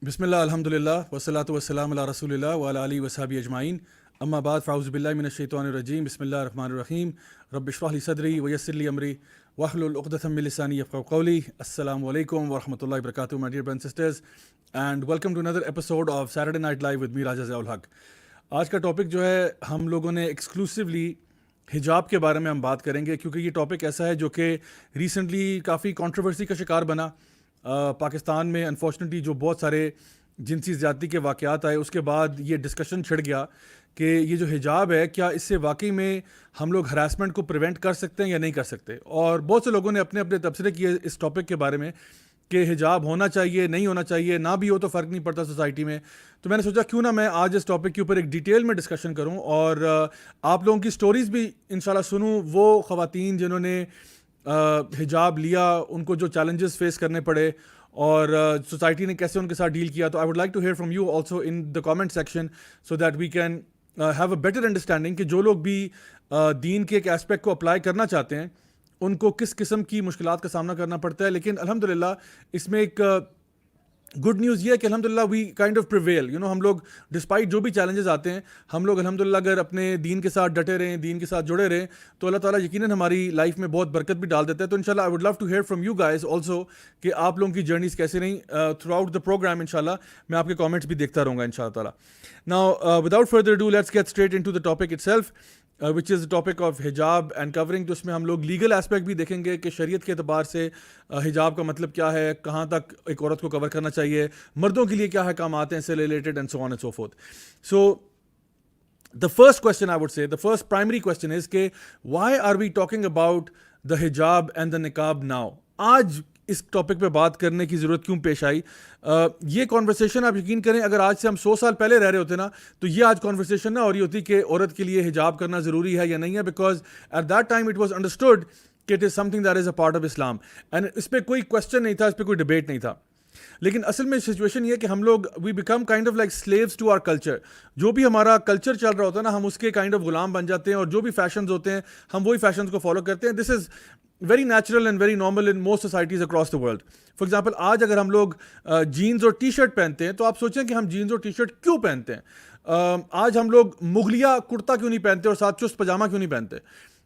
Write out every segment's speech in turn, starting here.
بسم اللہ الحمد للہ والصلاۃ والسلام علی رسول اللہ وعلی آلہ وصحبہ اجمعین اما بعد فاعوذ باللہ من الشیطان الرجیم بسم اللہ الرحمن الرحیم رب اشرح لی صدری ویسر لی امری واحلل عقدۃ من لسانی یفقهوا قولی. السلام علیکم ورحمۃ اللہ وبرکاتہ my dear brothers and sisters and welcome to another episode of Saturday Night Live with me راجہ ضیاء الحق. آج کا ٹاپک جو ہے ہم لوگوں نے ایکسکلوسیولی حجاب کے بارے میں ہم بات کریں گے، کیونکہ یہ ٹاپک ایسا ہے جو کہ ریسنٹلی کافی کنٹروورسی کا شکار بنا. پاکستان میں انفارچونیٹلی جو بہت سارے جنسی زیادتی کے واقعات آئے، اس کے بعد یہ ڈسکشن چھڑ گیا کہ یہ جو حجاب ہے کیا اس سے واقعی میں ہم لوگ ہراسمنٹ کو پریونٹ کر سکتے ہیں یا نہیں کر سکتے. اور بہت سے لوگوں نے اپنے اپنے تبصرے کیے اس ٹاپک کے بارے میں کہ حجاب ہونا چاہیے نہیں ہونا چاہیے، نہ بھی ہو تو فرق نہیں پڑتا سوسائٹی میں. تو میں نے سوچا کیوں نہ میں آج اس ٹاپک کے اوپر ایک ڈیٹیل میں ڈسکشن کروں اور آپ لوگوں کی سٹوریز بھی انشاءاللہ سنوں. وہ خواتین جنہوں نے حجاب لیا، ان کو جو چیلنجز فیس کرنے پڑے اور سوسائٹی نے کیسے ان کے ساتھ ڈیل کیا. تو I would like to hear from you also in the comment section so that we can have a better understanding کہ جو لوگ بھی دین کے ایک اسپیکٹ کو اپلائی کرنا چاہتے ہیں ان کو کس قسم کی مشکلات کا سامنا کرنا پڑتا ہے. لیکن الحمدللہ اس میں ایک گڈ نیوز یہ ہے کہ الحمدللہ وی کائنڈ آف پریویل. ہم لوگ ڈسپائٹ جو بھی چیلنجز آتے ہیں، ہم لوگ الحمدللہ اگر اپنے دین کے ساتھ ڈٹے رہیں، دین کے ساتھ جڑے رہیں، تو اللہ تعالیٰ یقیناً ہماری لائف میں بہت برکت بھی ڈال دیتا ہے. تو انشاءاللہ I would love to hear from you guys also کہ آپ لوگوں کی جرنیز کیسے رہیں تھرو آؤٹ دا پروگرام. انشاءاللہ میں آپ کے کامنٹس بھی دیکھتا رہوں گا انشاءاللہ تعالیٰ. Now without further do let's get straight into the topic itself which is topic of حجاب اینڈ کورنگ. تو اس میں ہم لوگ لیگل اسپیکٹ بھی دیکھیں گے کہ شریعت کے اعتبار سے حجاب کا مطلب کیا ہے، کہاں تک ایک عورت کو کور کرنا چاہیے، مردوں کے لیے کیا احکامات ہیں اس سے related and so on and so fourth. So the first question I would say, the first primary question is کہ why are we talking about the hijab and the niqab now؟ آج اس ٹاپک پہ بات کرنے کی ضرورت کیوں پیش آئی؟ یہ کانورسیشن آپ یقین کریں اگر آج سے ہم 100 سال پہلے رہ رہے ہوتے نا تو یہ آج کانورسیشن نہ ہو رہی ہوتی کہ عورت کے لیے حجاب کرنا ضروری ہے یا نہیں ہے، because at that time it was understood کہ it is something that is a part of Islam and اس پہ کوئی کوشچن نہیں تھا، اس پہ کوئی ڈبیٹ نہیں تھا. لیکن اصل میں سچویشن یہ ہے کہ ہم لوگ we become kind of like slaves to our culture. جو بھی ہمارا کلچر چل رہا ہوتا ہے نا، ہم اس کے کائنڈ آف غلام بن جاتے ہیں اور جو بھی فیشنز ہوتے ہیں ہم وہی فیشنز کو فالو کرتے ہیں. This is very natural and very normal in most societies across the world. For example آج اگر ہم لوگ جینز اور ٹی شرٹ پہنتے ہیں تو آپ سوچیں کہ ہم جینز اور ٹی شرٹ کیوں پہنتے ہیں. آج ہم لوگ مغلیہ کرتا کیوں نہیں پہنتے اور ساتھ چست پاجامہ کیوں نہیں پہنتے؟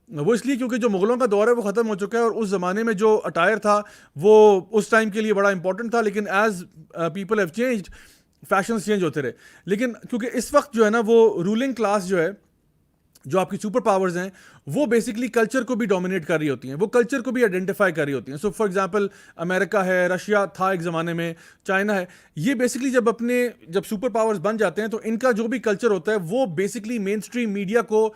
وہ اس لیے کیونکہ جو مغلوں کا دور ہے وہ ختم ہو چکا ہے اور اس زمانے میں جو اٹائر تھا وہ اس ٹائم کے لیے بڑا امپورٹنٹ تھا. لیکن as people have changed fashions change ہوتے رہے. لیکن کیونکہ اس وقت جو ہے نا وہ رولنگ کلاس جو ہے، جو آپ کی سپر پاورز ہیں، وہ بیسکلی کلچر کو بھی ڈومینیٹ کر رہی ہوتی ہیں، وہ کلچر کو بھی آئیڈینٹیفائی کر رہی ہوتی ہیں. سو فار ایگزامپل امریکہ ہے، رشیا تھا ایک زمانے میں، چائنا ہے. یہ بیسکلی جب سپر پاورز بن جاتے ہیں تو ان کا جو بھی کلچر ہوتا ہے وہ بیسکلی مین اسٹریم میڈیا کو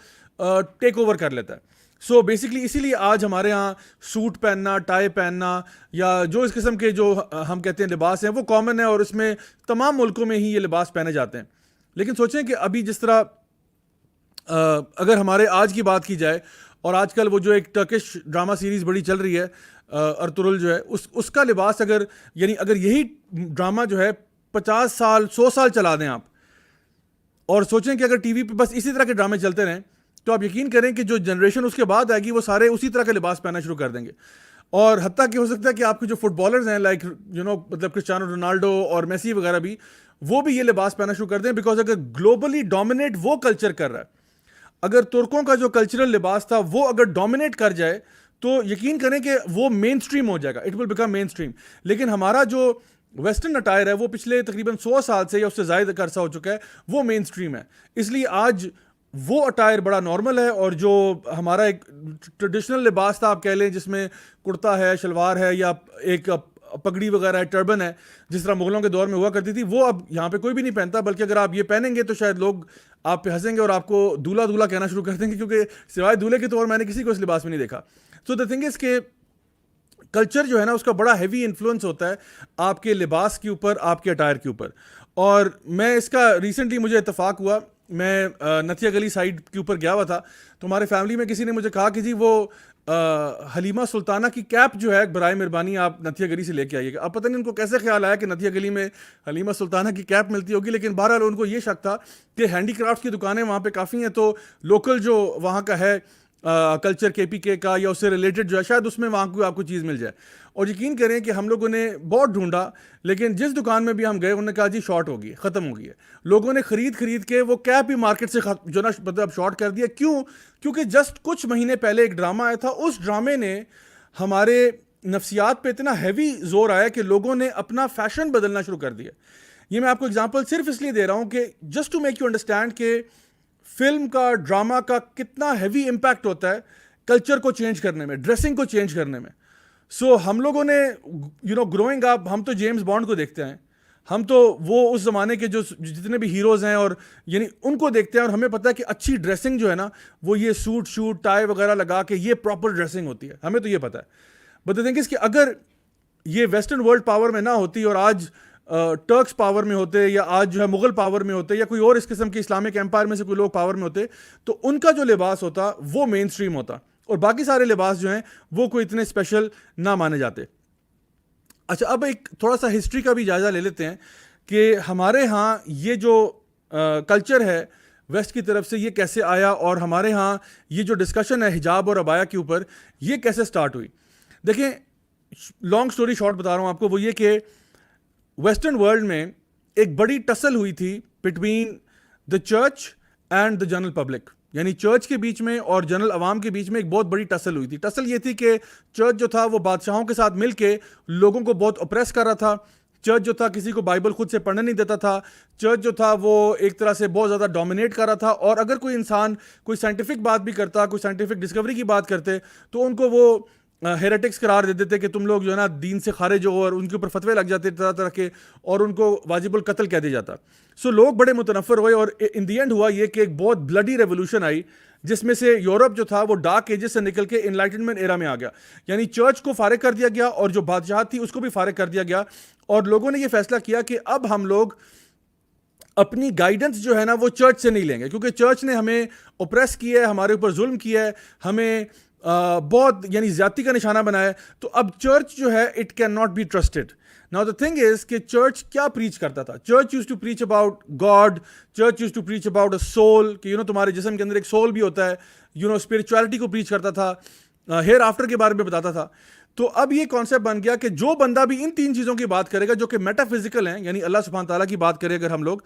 ٹیک اوور کر لیتا ہے. سو بیسکلی اسی لیے آج ہمارے ہاں سوٹ پہننا، ٹائی پہننا یا جو اس قسم کے جو ہم کہتے ہیں لباس ہیں وہ کامن ہے اور اس میں تمام ملکوں میں ہی یہ لباس پہنے جاتے ہیں. لیکن سوچیں کہ ابھی جس طرح اگر ہمارے آج کی بات کی جائے اور آج کل وہ جو ایک ٹرکش ڈرامہ سیریز بڑی چل رہی ہے ارطغرل جو ہے، اس کا لباس اگر یہی ڈرامہ جو ہے 50 سال 100 سال چلا دیں آپ اور سوچیں کہ اگر ٹی وی پہ بس اسی طرح کے ڈرامے چلتے رہیں تو آپ یقین کریں کہ جو جنریشن اس کے بعد آئے گی وہ سارے اسی طرح کا لباس پہننا شروع کر دیں گے. اور حتیٰ کہ ہو سکتا ہے کہ آپ کے جو فٹ بالرز ہیں لائک مطلب کرسچیانو رونالڈو اور میسی وغیرہ بھی وہ بھی یہ لباس پہننا شروع کر دیں، بیکاز اگر گلوبلی ڈومینیٹ وہ کلچر کر رہا ہے، اگر ترکوں کا جو کلچرل لباس تھا وہ اگر ڈومینیٹ کر جائے تو یقین کریں کہ وہ مین اسٹریم ہو جائے گا، it will become mainstream. لیکن ہمارا جو ویسٹرن اٹائر ہے وہ پچھلے تقریباً 100 سال سے یا اس سے زائد عرصہ ہو چکا ہے، وہ مین اسٹریم ہے. اس لیے آج وہ اٹائر بڑا نارمل ہے اور جو ہمارا ایک ٹریڈیشنل لباس تھا آپ کہہ لیں جس میں کرتا ہے، شلوار ہے یا ایک پگڑی وغیرہ ہے، ٹربن ہے، جس طرح مغلوں کے دور میں ہوا کرتی تھی، وہ اب یہاں پہ کوئی بھی نہیں پہنتا. بلکہ اگر آپ یہ پہنیں گے تو شاید لوگ آپ پہ ہنسیں گے اور آپ کو دولہا دولہا کہنا شروع کر دیں گے، کیونکہ سوائے دولہے کے طور میں نے کسی کو اس لباس میں نہیں دیکھا. سو دا تھنگ از کہ کلچر جو ہے نا اس کا بڑا ہیوی انفلوئنس ہوتا ہے آپ کے لباس کے اوپر، آپ کے اٹائر کے اوپر. اور میں اس کا ریسنٹلی مجھے اتفاق ہوا، میں نتھیا گلی سائڈ کے اوپر گیا ہوا تھا تو ہمارے فیملی میں کسی نے مجھے کہا کہ جی وہ حلیمہ سلطانہ کی کیپ جو ہے برائے مہربانی آپ نتھیا گلی سے لے کے آئیے گا. اب پتہ نہیں ان کو کیسے خیال آیا کہ نتھیا گلی میں حلیمہ سلطانہ کی کیپ ملتی ہوگی، لیکن بہرحال ان کو یہ شک تھا کہ ہینڈی کرافٹس کی دکانیں وہاں پہ کافی ہیں تو لوکل جو وہاں کا ہے کلچر کے پی کے کا یا اس سے ریلیٹڈ جو ہے شاید اس میں وہاں کوئی آپ کو چیز مل جائے. اور یقین کریں کہ ہم لوگوں نے بہت ڈھونڈا, لیکن جس دکان میں بھی ہم گئے انہوں نے کہا جی شارٹ ہو گئی ہے, ختم ہو گئی ہے. لوگوں نے خرید کے وہ کیپ ہی مارکیٹ سے جو نا مطلب شارٹ کر دیا. کیوں؟ کیونکہ جسٹ کچھ مہینے پہلے ایک ڈرامہ آیا تھا, اس ڈرامے نے ہمارے نفسیات پہ اتنا ہیوی زور آیا کہ لوگوں نے اپنا فیشن بدلنا شروع کر دیا. یہ میں آپ کو اگزامپل صرف اس لیے دے رہا ہوں کہ just to make you understand کہ فلم کا, ڈرامہ کا کتنا ہیوی امپیکٹ ہوتا ہے کلچر کو چینج کرنے میں, ڈریسنگ کو چینج کرنے میں. سو ہم لوگوں نے گروئنگ اپ, ہم تو جیمز بانڈ کو دیکھتے ہیں, ہم تو وہ اس زمانے کے جو جتنے بھی ہیروز ہیں اور یعنی ان کو دیکھتے ہیں, اور ہمیں پتہ ہے کہ اچھی ڈریسنگ جو ہے نا وہ یہ سوٹ شوٹ ٹائی وغیرہ لگا کے یہ پراپر ڈریسنگ ہوتی ہے, ہمیں تو یہ پتہ ہے. بٹ دی تھنگ از کہ اگر یہ ویسٹرن ورلڈ پاور میں نہ ہوتی اور آج ٹرکس پاور میں ہوتے یا آج جو ہے مغل پاور میں ہوتے یا کوئی اور اس قسم کے اسلامک امپائر میں سے کوئی لوگ پاور میں ہوتے, تو ان کا جو لباس ہوتا وہ مین اسٹریم ہوتا اور باقی سارے لباس جو ہیں وہ کوئی اتنے اسپیشل نہ مانے جاتے. اچھا, اب ایک تھوڑا سا ہسٹری کا بھی جائزہ لے لیتے ہیں کہ ہمارے ہاں یہ جو کلچر ہے ویسٹ کی طرف سے یہ کیسے آیا, اور ہمارے ہاں یہ جو ڈسکشن ہے حجاب اور عبایا کے اوپر یہ کیسے سٹارٹ ہوئی. دیکھیں, لانگ سٹوری شارٹ بتا رہا ہوں آپ کو, وہ یہ کہ ویسٹرن ورلڈ میں ایک بڑی ٹسل ہوئی تھی between the church and the general public, یعنی چرچ کے بیچ میں اور جنرل عوام کے بیچ میں ایک بہت بڑی ٹسل ہوئی تھی. ٹسل یہ تھی کہ چرچ جو تھا وہ بادشاہوں کے ساتھ مل کے لوگوں کو بہت اپریس کر رہا تھا. چرچ جو تھا کسی کو بائبل خود سے پڑھنے نہیں دیتا تھا. چرچ جو تھا وہ ایک طرح سے بہت زیادہ ڈومینیٹ کر رہا تھا, اور اگر کوئی انسان کوئی سائنٹیفک بات بھی کرتا, کوئی سائنٹیفک ڈسکوری کی بات کرتے, تو ان کو وہ ہیریٹکس قرار دے دیتے کہ تم لوگ جو ہے نا دین سے خارج ہو, اور ان کے اوپر فتوے لگ جاتے طرح طرح کے, اور ان کو واجب القتل کہہ دیا جاتا. سو لوگ بڑے متنفر ہوئے, اور ان دی اینڈ ہوا یہ کہ ایک بہت بلڈی ریولوشن آئی, جس میں سے یورپ جو تھا وہ ڈارک ایجز سے نکل کے انلائٹنمنٹ ایرا میں آ گیا. یعنی چرچ کو فارغ کر دیا گیا, اور جو بادشاہت تھی اس کو بھی فارغ کر دیا گیا, اور لوگوں نے یہ فیصلہ کیا کہ اب ہم لوگ اپنی گائیڈنس جو ہے نا وہ چرچ سے نہیں لیں گے, کیونکہ چرچ نے ہمیں اوپریس کیا ہے, ہمارے اوپر ظلم کیا ہے, ہمیں بہت یعنی زیادتی کا نشانہ بنایا ہے. تو اب چرچ جو ہے it can not be trusted. Now the thing is کہ چرچ کیا پریچ کرتا تھا. Church use to preach about God, church use to preach about a soul, کہ تمہارے جسم کے اندر ایک سول بھی ہوتا ہے, اسپرچویلٹی کو پریچ کرتا تھا, ہیئر آفٹر کے بارے میں بتاتا تھا. تو اب یہ کانسیپٹ بن گیا کہ جو بندہ بھی ان تین چیزوں کی بات کرے گا جو کہ میٹا فزیکل ہیں, یعنی اللہ سبحانہ تعالیٰ کی بات کرے اگر ہم لوگ,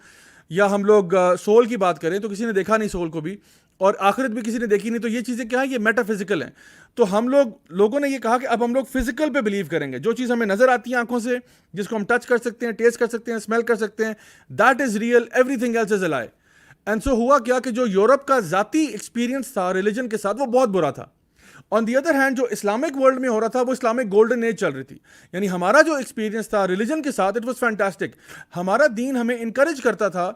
یا ہم لوگ سول کی بات کریں تو کسی نے دیکھا نہیں سول کو بھی, اور آخرت بھی کسی نے دیکھی نہیں, تو یہ چیزیں کیا ہیں, یہ میٹا فزیکل ہیں. تو ہم لوگوں نے یہ کہا کہ اب ہم لوگ فزیکل پہ بلیو کریں گے, جو چیز ہمیں نظر آتی ہے آنکھوں سے, جس کو ہم ٹچ کر سکتے ہیں, ٹیسٹ کر سکتے ہیں, اسمیل کر سکتے ہیں, that is real, everything else is a lie. And سو ہوا کیا کہ جو یورپ کا ذاتی ایکسپیرینس تھا ریلیجن کے ساتھ وہ بہت برا تھا. آن دی ادر ہینڈ جو اسلامک ورلڈ میں ہو رہا تھا وہ اسلامک گولڈن ایج چل رہی تھی. یعنی ہمارا جو ایکسپیرینس تھا ریلیجن کے ساتھ اٹ واز فینٹاسٹک. ہمارا دین ہمیں انکریج کرتا تھا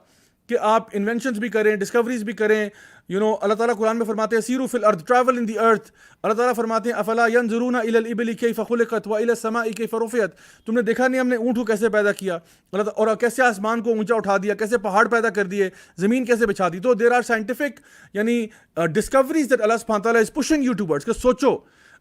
کہ آپ انوینشنز بھی کریں, ڈسکوریز بھی کریں. اللہ تعالیٰ قرآن میں فرماتے ہیں سیرو فی الارض, ٹریول ان دی ارتھ. اللہ تعالیٰ فرماتے ہیں افلا ینظرون الی الابل کیف خلقت والی السماء کیف رفعت. تم نے دیکھا نہیں ہم نے اونٹ کو کیسے پیدا کیا, اور کیسے آسمان کو اونچا اٹھا دیا, کیسے پہاڑ پیدا کر دیے, زمین کیسے بچھا دی. تو دیر آر سائنٹیفک یعنی ڈسکوریز دیٹ اللہ سبحانہ تعالیٰ از پشنگ یو ٹوورڈز کہ سوچو.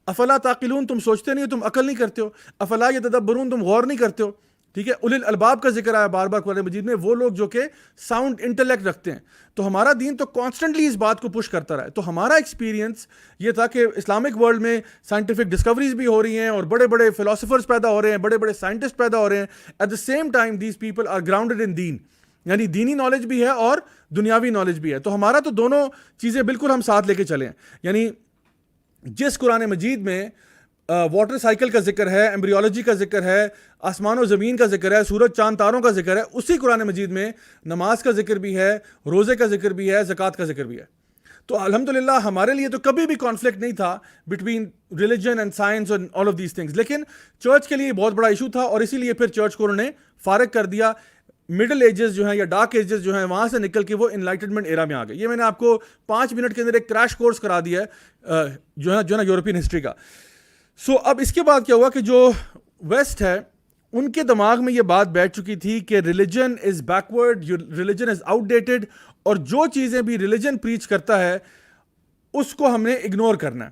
افلا تعقلون, تم سوچتے نہیں ہو, تم عقل نہیں کرتے ہو. افلا یتدبرون, تم غور نہیں کرتے ہو. ٹھیک ہے, اولل الباب کا ذکر آیا بار بار قرآن مجید میں, وہ لوگ جو کہ ساؤنڈ انٹلیکٹ رکھتے ہیں. تو ہمارا دین تو کانسٹنٹلی اس بات کو پش کرتا رہا ہے. تو ہمارا ایکسپیرینس یہ تھا کہ اسلامک ورلڈ میں سائنٹیفک ڈسکوریز بھی ہو رہی ہیں, اور بڑے بڑے فلاسفرز پیدا ہو رہے ہیں, بڑے بڑے سائنٹسٹ پیدا ہو رہے ہیں. At the same time these people are grounded in دین, یعنی دینی نالج بھی ہے اور دنیاوی نالج بھی ہے. تو ہمارا تو دونوں چیزیں بالکل ہم ساتھ لے کے چلے ہیں. یعنی جس قرآن مجید میں واٹر سائیکل کا ذکر ہے, ایمبریولوجی کا ذکر ہے, آسمان و زمین کا ذکر ہے, سورج چاند تاروں کا ذکر ہے, اسی قرآن مجید میں نماز کا ذکر بھی ہے, روزے کا ذکر بھی ہے, زکوٰۃ کا ذکر بھی ہے. تو الحمدللہ ہمارے لیے تو کبھی بھی کانفلکٹ نہیں تھا between religion and science and all of these things. لیکن چرچ کے لیے بہت بڑا ایشو تھا, اور اسی لیے پھر چرچ کو انہوں نے فارغ کر دیا. مڈل ایجز جو ہیں یا ڈارک ایجز جو ہیں وہاں سے نکل کے وہ انلائٹنمنٹ ایرا میں آ گئے. یہ میں نے آپ کو 5 منٹ کے اندر ایک کریش کورس کرا دیا ہے جو ہے نا یورپین ہسٹری کا. سو اب اس کے بعد کیا ہوا کہ جو ویسٹ ہے ان کے دماغ میں یہ بات بیٹھ چکی تھی کہ religion is backward, religion is out dated, اور جو چیزیں بھی ریلیجن پریچ کرتا ہے اس کو ہم نے اگنور کرنا ہے.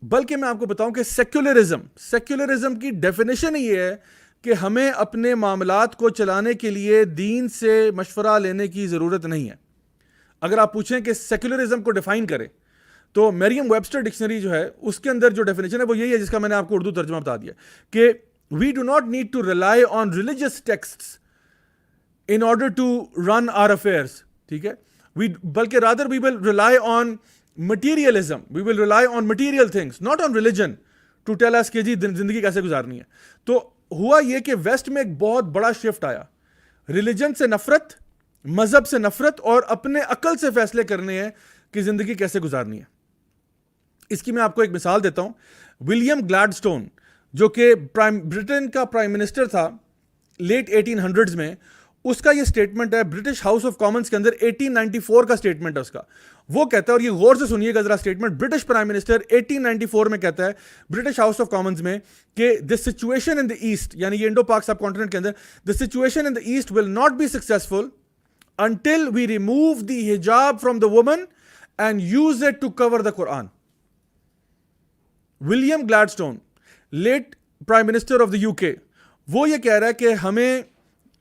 بلکہ میں آپ کو بتاؤں کہ سیکولرزم کی ڈیفینیشن یہ ہے کہ ہمیں اپنے معاملات کو چلانے کے لیے دین سے مشورہ لینے کی ضرورت نہیں ہے. اگر آپ پوچھیں کہ سیکولرزم کو ڈیفائن کریں تو مریم ویبسٹر ڈکشنری جو ہے اس کے اندر جو ڈیفینیشن ہے وہ یہی ہے جس کا میں نے آپ کو اردو ترجمہ بتا دیا کہ we do not need to rely on religious texts in order to run our affairs. ٹھیک ہے, بلکہ rather we will rely on materialism, we will rely on material things, not on religion to tell us کہ جی زندگی کیسے گزارنی ہے. تو ہوا یہ کہ ویسٹ میں ایک بہت بڑا شفٹ آیا, ریلیجن سے نفرت, مذہب سے نفرت, اور اپنے عقل سے فیصلے کرنے ہیں کہ زندگی کیسے گزارنی ہے. اس کی میں آپ کو ایک مثال دیتا ہوں. ولیم گلیڈسٹون جو کہ برٹن کا پرائم منسٹر تھا لیٹ 1800s میں, اس کا یہ سٹیٹمنٹ ہے برٹش ہاؤس آف کامنز کے اندر 1894 کا سٹیٹمنٹ ہے اس کا. وہ کہتا ہے, اور یہ غور سے سنیے گا ذرا سٹیٹمنٹ, برٹش پرائم منسٹر 1894 میں کہتا ہے برٹش ہاؤس آف کامنز میں کہ the situation in the east, یعنی یہ انڈو پاک سب کانٹیننٹ کے اندر, the situation in the east will not be successful until we remove the hijab from the woman and use it to cover the Quran. William Gladstone, late prime minister of the U K, وہ یہ کہہ رہا ہے کہ ہمیں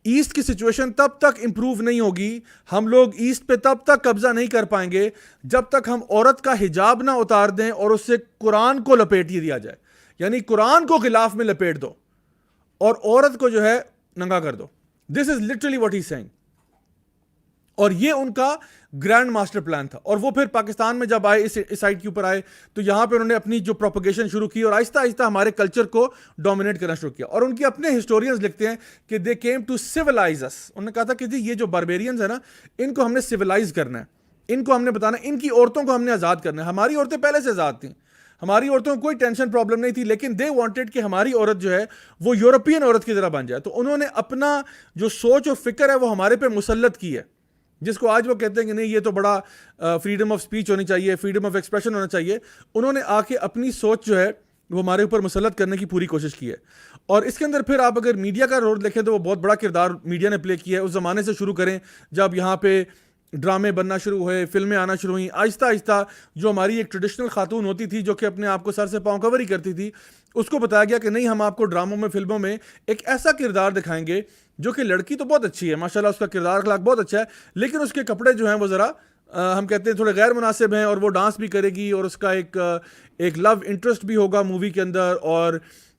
asset کی situation تب تک امپروو نہیں ہوگی, ہم لوگ ایسٹ پہ تب تک قبضہ نہیں کر پائیں گے جب تک ہم عورت کا حجاب نہ اتار دیں اور اس سے قرآن کو لپیٹ ہی دیا جائے. یعنی قرآن کو غلاف میں لپیٹ دو اور عورت کو جو ہے ننگا کر دو. This is literally what he seeing. اور یہ ان کا گرینڈ ماسٹر پلان تھا. اور وہ پھر پاکستان میں جب آئے, اس سائٹ کے اوپر آئے, تو یہاں پہ انہوں نے اپنی جو پروپیگیشن شروع کی اور آہستہ آہستہ ہمارے کلچر کو ڈومینیٹ کرنا شروع کیا. اور ان کے اپنے ہسٹورینز لکھتے ہیں کہ دے کیم ٹو سیولائز اس. انہوں نے کہا تھا کہ جی یہ جو باربیرینز ہیں نا, ان کو ہم نے سیولائز کرنا ہے, ان کو ہم نے بتانا, ان کی عورتوں کو ہم نے آزاد کرنا ہے. ہماری عورتیں پہلے سے آزاد تھیں, ہماری عورتوں کو کوئی ٹینشن پرابلم نہیں تھی, لیکن دے وانٹیڈ کہ ہماری عورت جو ہے وہ یورپین عورت کی طرح بن جائے. تو انہوں نے اپنا جو سوچ اور فکر ہے وہ ہمارے پہ مسلط کی ہے, جس کو آج وہ کہتے ہیں کہ نہیں یہ تو بڑا فریڈم آف اسپیچ ہونی چاہیے, فریڈم آف ایکسپریشن ہونا چاہیے. انہوں نے آ کے اپنی سوچ جو ہے وہ ہمارے اوپر مسلط کرنے کی پوری کوشش کی ہے. اور اس کے اندر پھر آپ اگر میڈیا کا رول دیکھیں تو وہ بہت بڑا کردار میڈیا نے پلے کیا ہے. اس زمانے سے شروع کریں جب یہاں پہ ڈرامے بننا شروع ہوئے, فلمیں آنا شروع ہوئیں, آہستہ آہستہ جو ہماری ایک ٹریڈیشنل خاتون ہوتی تھی جو کہ اپنے آپ کو سر سے پاؤں کور ہی کرتی تھی, اس کو بتایا گیا کہ نہیں ہم آپ کو ڈراموں میں, فلموں میں ایک ایسا کردار دکھائیں گے جو کہ لڑکی تو بہت اچھی ہے, ماشاءاللہ اس کا کردار اخلاق بہت اچھا ہے, لیکن اس کے کپڑے جو ہیں وہ ذرا ہم کہتے ہیں تھوڑے غیر مناسب ہیں, اور وہ ڈانس بھی کرے گی, اور اس کا ایک لو انٹرسٹ بھی ہوگا مووی کے اندر, اور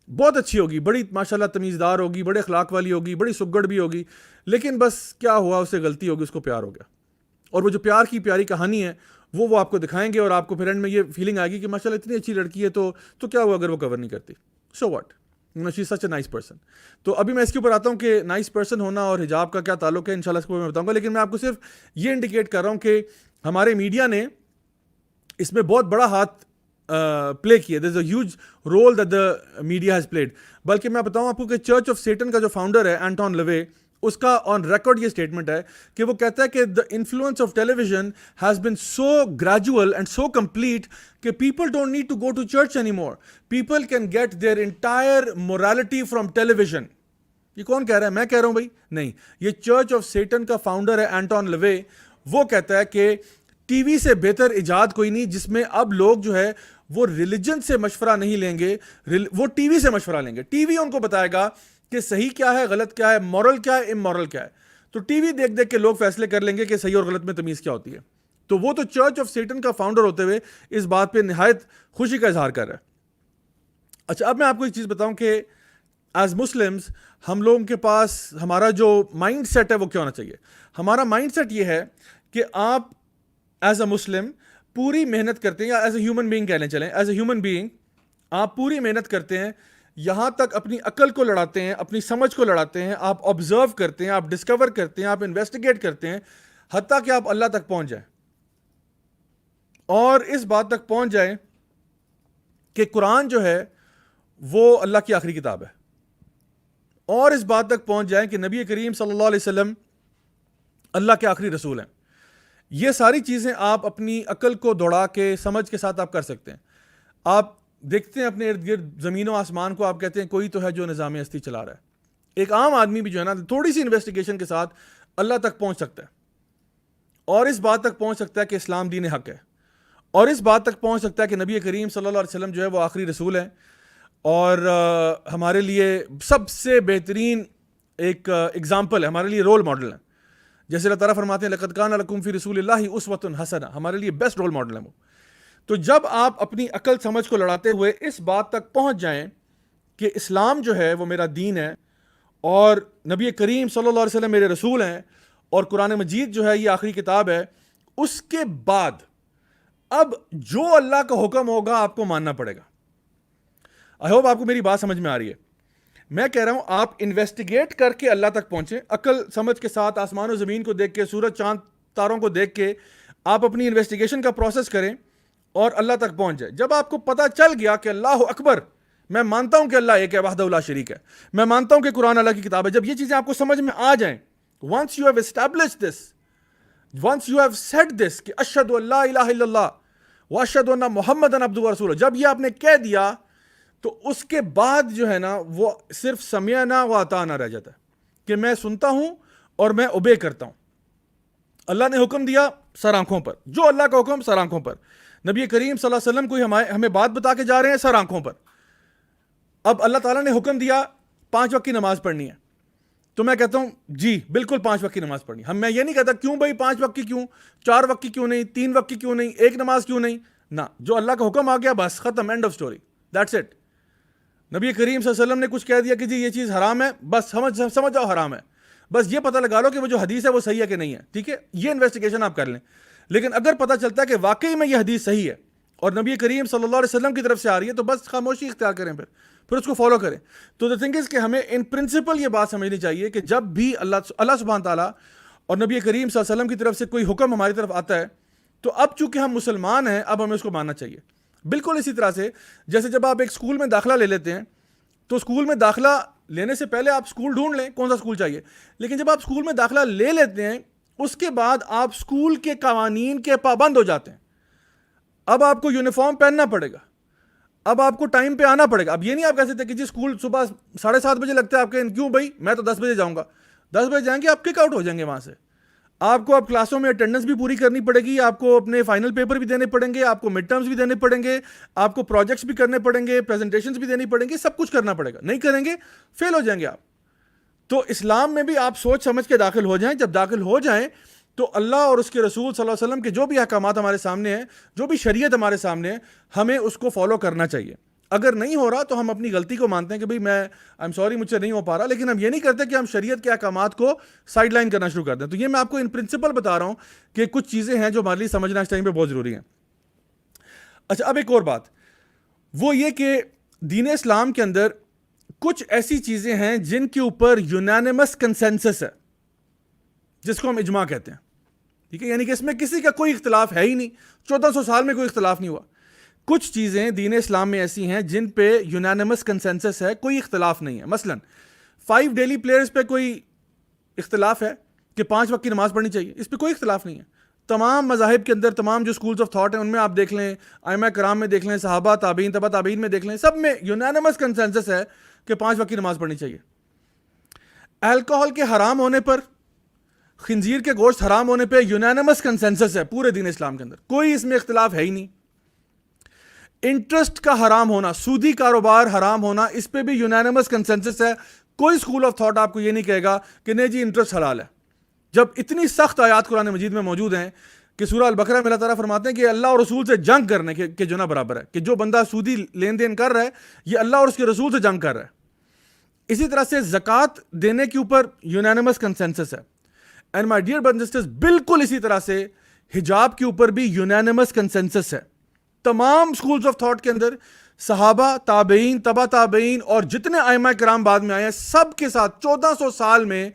بہت اچھی ہوگی, بڑی ماشاءاللہ تمیزدار ہوگی, بڑے اخلاق والی ہوگی, بڑی سگڑ بھی ہوگی, لیکن بس کیا ہوا, اس سے غلطی ہوگی, اس کو پیار ہو گیا. اور وہ جو پیار کی پیاری کہانی ہے وہ آپ کو دکھائیں گے, اور آپ کو پھر اینڈ میں یہ فیلنگ آئے گی کہ ماشاءاللہ اتنی اچھی لڑکی ہے تو کیا ہوا اگر وہ کور نہیں کرتی, so what, she is such a nice person. تو ابھی میں اس کے اوپر آتا ہوں کہ نائس پرسن ہونا اور حجاب کا کیا تعلق ہے, انشاءاللہ اس کو میں بتاؤں گا. لیکن میں آپ کو صرف یہ انڈیکیٹ کر رہا ہوں کہ ہمارے میڈیا نے اس میں بہت بڑا ہاتھ پلے کیا. There is a huge role that the media has played. بلکہ میں بتاؤں آپ کو کہ چرچ آف سیٹن کا جو فاؤنڈر ہے اینٹون لیوے, اس کا آن ریکارڈ یہ اسٹیٹمنٹ ہے کہ وہ کہتا ہے کہ the influence of television has been so gradual and so complete کہ people don't need to go to church any more, people can get their entire morality from television. یہ کون کہہ رہا ہے, میں کہہ رہا ہوں بھائی, نہیں, یہ چرچ آف سیٹن کا فاؤنڈر ہے اینٹون لیوے. وہ کہتا ہے کہ ٹی وی سے بہتر ایجاد کوئی نہیں جس میں اب لوگ جو ہے وہ ریلیجن سے مشورہ نہیں لیں گے, وہ ٹی وی سے مشورہ لیں گے. ٹی وی ان کو بتائے گا کہ صحیح کیا ہے, غلط کیا ہے, مورل کیا ہے, امورل کیا ہے. تو ٹی وی دیکھ دیکھ کے لوگ فیصلے کر لیں گے کہ صحیح اور غلط میں تمیز کیا ہوتی ہے. تو وہ تو چرچ آف سیٹن کا فاؤنڈر ہوتے ہوئے اس بات پہ نہایت خوشی کا اظہار کر رہا ہے. اچھا, اب میں آپ کو ایک چیز بتاؤں کہ ایز مسلمز ہم لوگوں کے پاس ہمارا جو مائنڈ سیٹ ہے وہ کیا ہونا چاہیے. ہمارا مائنڈ سیٹ یہ ہے کہ آپ ایز اے مسلم پوری محنت کرتے ہیں, یا ایز اے ہیومن بینگ کہہ لیں, چلیں ایز اے ہیومن بینگ آپ پوری محنت کرتے ہیں, یہاں تک اپنی عقل کو لڑاتے ہیں, اپنی سمجھ کو لڑاتے ہیں, آپ آبزرو کرتے ہیں, آپ ڈسکور کرتے ہیں, آپ انویسٹیگیٹ کرتے ہیں, حتیٰ کہ آپ اللہ تک پہنچ جائیں, اور اس بات تک پہنچ جائیں کہ قرآن جو ہے وہ اللہ کی آخری کتاب ہے, اور اس بات تک پہنچ جائیں کہ نبی کریم صلی اللہ علیہ وسلم اللہ کے آخری رسول ہیں. یہ ساری چیزیں آپ اپنی عقل کو دوڑا کے سمجھ کے ساتھ آپ کر سکتے ہیں. آپ دیکھتے ہیں اپنے ارد گرد زمین و آسمان کو, آپ کہتے ہیں کوئی تو ہے جو نظام ہستی چلا رہا ہے. ایک عام آدمی بھی جو ہے نا تھوڑی سی انویسٹیگیشن کے ساتھ اللہ تک پہنچ سکتا ہے, اور اس بات تک پہنچ سکتا ہے کہ اسلام دین حق ہے, اور اس بات تک پہنچ سکتا ہے کہ نبی کریم صلی اللہ علیہ وسلم جو ہے وہ آخری رسول ہیں, اور ہمارے لیے سب سے بہترین ایک ایگزامپل ہے, ہمارے لیے رول ماڈل ہیں. جیسے اللہ تعالیٰ فرماتے ہیں لقد کان لکم فی رسول اللہ اسوۃ حسنہ, ہمارے لیے بیسٹ رول ماڈل ہے وہ. تو جب آپ اپنی عقل سمجھ کو لڑاتے ہوئے اس بات تک پہنچ جائیں کہ اسلام جو ہے وہ میرا دین ہے اور نبی کریم صلی اللہ علیہ وسلم میرے رسول ہیں اور قرآن مجید جو ہے یہ آخری کتاب ہے، اس کے بعد اب جو اللہ کا حکم ہوگا آپ کو ماننا پڑے گا. آئی ہوپ آپ کو میری بات سمجھ میں آ رہی ہے. میں کہہ رہا ہوں آپ انویسٹیگیٹ کر کے اللہ تک پہنچیں، عقل سمجھ کے ساتھ، آسمان و زمین کو دیکھ کے، سورج چاند تاروں کو دیکھ کے آپ اپنی انویسٹیگیشن کا پروسیس کریں اور اللہ تک پہنچ جائے. جب آپ کو پتہ چل گیا کہ اللہ اکبر، میں مانتا ہوں کہ اللہ ایک ہے، وحدہ لا شریک ہے، میں مانتا ہوں کہ قرآن اللہ کی کتاب ہے، جب یہ چیزیں آپ کو سمجھ میں آ جائیں، once you have established this, once you have said this کہ اشہد ان لا الہ الا اللہ واشہد ان محمدًا عبدہ ورسولہ، جب یہ آپ نے کہہ دیا تو اس کے بعد جو ہے نا وہ صرف سمعنا و اطعنا رہ جاتا ہے کہ میں سنتا ہوں اور میں اوبے کرتا ہوں. اللہ نے حکم دیا سر آنکھوں پر، جو اللہ کا حکم سر آنکھوں پر. نبی کریم صلی اللہ علیہ وسلم کوئی ہمیں بات بتا کے جا رہے ہیں سر آنکھوں پر. اب اللہ تعالیٰ نے حکم دیا 5 وقت کی نماز پڑھنی ہے، تو میں کہتا ہوں جی بالکل 5 وقت کی نماز پڑھنی. میں یہ نہیں کہتا کیوں بھائی 5 وقت کی کیوں، 4 وقت کی کیوں نہیں، 3 وقت کی کیوں نہیں، ایک نماز کیوں نہیں. نہ، جو اللہ کا حکم آ گیا بس ختم، and of story, that's it. نبی کریم صلی اللہ علیہ وسلم نے کچھ کہہ دیا کہ جی یہ چیز حرام ہے، بس سمجھ جاؤ حرام ہے، بس یہ پتہ لگا لو کہ وہ جو حدیث ہے وہ صحیح ہے کہ نہیں ہے. ٹھیک ہے، یہ انویسٹیگیشن آپ کر لیں. لیکن اگر پتہ چلتا ہے کہ واقعی میں یہ حدیث صحیح ہے اور نبی کریم صلی اللہ علیہ وسلم کی طرف سے آ رہی ہے تو بس خاموشی اختیار کریں، پھر اس کو فالو کریں. تو the thing is کہ ہمیں ان پرنسپل یہ بات سمجھنی چاہیے کہ جب بھی اللہ سبحانہ تعالیٰ اور نبی کریم صلی اللہ علیہ وسلم کی طرف سے کوئی حکم ہماری طرف آتا ہے تو اب چونکہ ہم مسلمان ہیں اب ہمیں اس کو ماننا چاہیے. بالکل اسی طرح سے جیسے جب آپ ایک اسکول میں داخلہ لے لیتے ہیں تو اسکول میں داخلہ لینے سے پہلے آپ اسکول ڈھونڈ لیں کون سا اسکول چاہیے، لیکن جب آپ اسکول میں داخلہ لے لیتے ہیں اس کے بعد آپ اسکول کے قوانین کے پابند ہو جاتے ہیں. اب آپ کو یونیفارم پہننا پڑے گا، اب آپ کو ٹائم پہ آنا پڑے گا. اب یہ نہیں آپ کہہ سکتے کہ جی اسکول صبح 7:30 بجے لگتا ہے آپ کے، کیوں بھائی میں تو 10 بجے جاؤں گا. 10 بجے جائیں گے آپ کک آؤٹ ہو جائیں گے وہاں سے. آپ کو اب کلاسوں میں اٹینڈنس بھی پوری کرنی پڑے گی، آپ کو اپنے فائنل پیپر بھی دینے پڑیں گے، آپ کو مڈ ٹرمز بھی دینے پڑیں گے، آپ کو پروجیکٹس بھی کرنے پڑیں گے، پریزنٹیشنز بھی دینی پڑیں گی، سب کچھ کرنا پڑے گا. نہیں کریں گے فیل ہو جائیں گے آپ. تو اسلام میں بھی آپ سوچ سمجھ کے داخل ہو جائیں. جب داخل ہو جائیں تو اللہ اور اس کے رسول صلی اللہ علیہ وسلم کے جو بھی احکامات ہمارے سامنے ہیں، جو بھی شریعت ہمارے سامنے ہے، ہمیں اس کو فالو کرنا چاہیے. اگر نہیں ہو رہا تو ہم اپنی غلطی کو مانتے ہیں کہ بھئی میں ایم سوری مجھ سے نہیں ہو پا رہا، لیکن ہم یہ نہیں کرتے کہ ہم شریعت کے احکامات کو سائڈ لائن کرنا شروع کر دیں. تو یہ میں آپ کو ان پرنسپل بتا رہا ہوں کہ کچھ چیزیں ہیں جو ہمارے لیے سمجھنا اس ٹائم پہ بہت ضروری ہیں. اچھا، اب ایک اور بات وہ یہ کہ دین اسلام کے اندر کچھ ایسی چیزیں ہیں جن کے اوپر یونانیمس کنسنسس ہے، جس کو ہم اجماع کہتے ہیں. ٹھیک ہے، یعنی کہ اس میں کسی کا کوئی اختلاف ہے ہی نہیں، 1400 سال میں کوئی اختلاف نہیں ہوا. کچھ چیزیں دین اسلام میں ایسی ہیں جن پہ یونانیمس کنسنسس ہے، کوئی اختلاف نہیں ہے. مثلا 5 ڈیلی پلیئرز پہ کوئی اختلاف ہے کہ 5 وقت کی نماز پڑھنی چاہیے، اس پہ کوئی اختلاف نہیں ہے. تمام مذاہب کے اندر تمام جو اسکولز آف تھاٹ ہیں ان میں آپ دیکھ لیں، ائمہ کرام میں دیکھ لیں، صحابہ تابعین تبع تابعین میں دیکھ لیں، سب میں یونانیمس کنسنسس ہے کہ 5 وقت کی نماز پڑھنی چاہیے. الکوہل کے حرام ہونے پر، خنزیر کے گوشت حرام ہونے پہ یونانیمس کنسنسس ہے پورے دین اسلام کے اندر، کوئی اس میں اختلاف ہے ہی نہیں. انٹرسٹ کا حرام ہونا، سودی کاروبار حرام ہونا، اس پہ بھی یونانیمس کنسنسس ہے. کوئی اسکول آف تھاٹ آپ کو یہ نہیں کہے گا کہ نہیں جی انٹرسٹ حلال ہے، جب اتنی سخت آیات قرآن مجید میں موجود ہیں کہ سورہ البقرہ میں اللہ تعالیٰ فرماتے ہیں کہ اللہ اور رسول سے جنگ کرنے کے جو نا برابر ہے، کہ جو بندہ سودی لین دین کر رہا ہے یہ اللہ اور اس کے رسول سے جنگ کر رہا ہے. اسی طرح سے زکوٰۃ دینے کے اوپر یونانیمس کنسنسس ہے. And my dear brothers and sisters, بالکل اسی طرح سے حجاب کے اوپر بھی یونانیمس کنسنسس ہے. تمام اسکولز آف تھاٹ کے اندر صحابہ، تابعین، تبع تابعین اور جتنے ائمہ کرام بعد میں آئے ہیں، سب کے ساتھ 1400 سال میں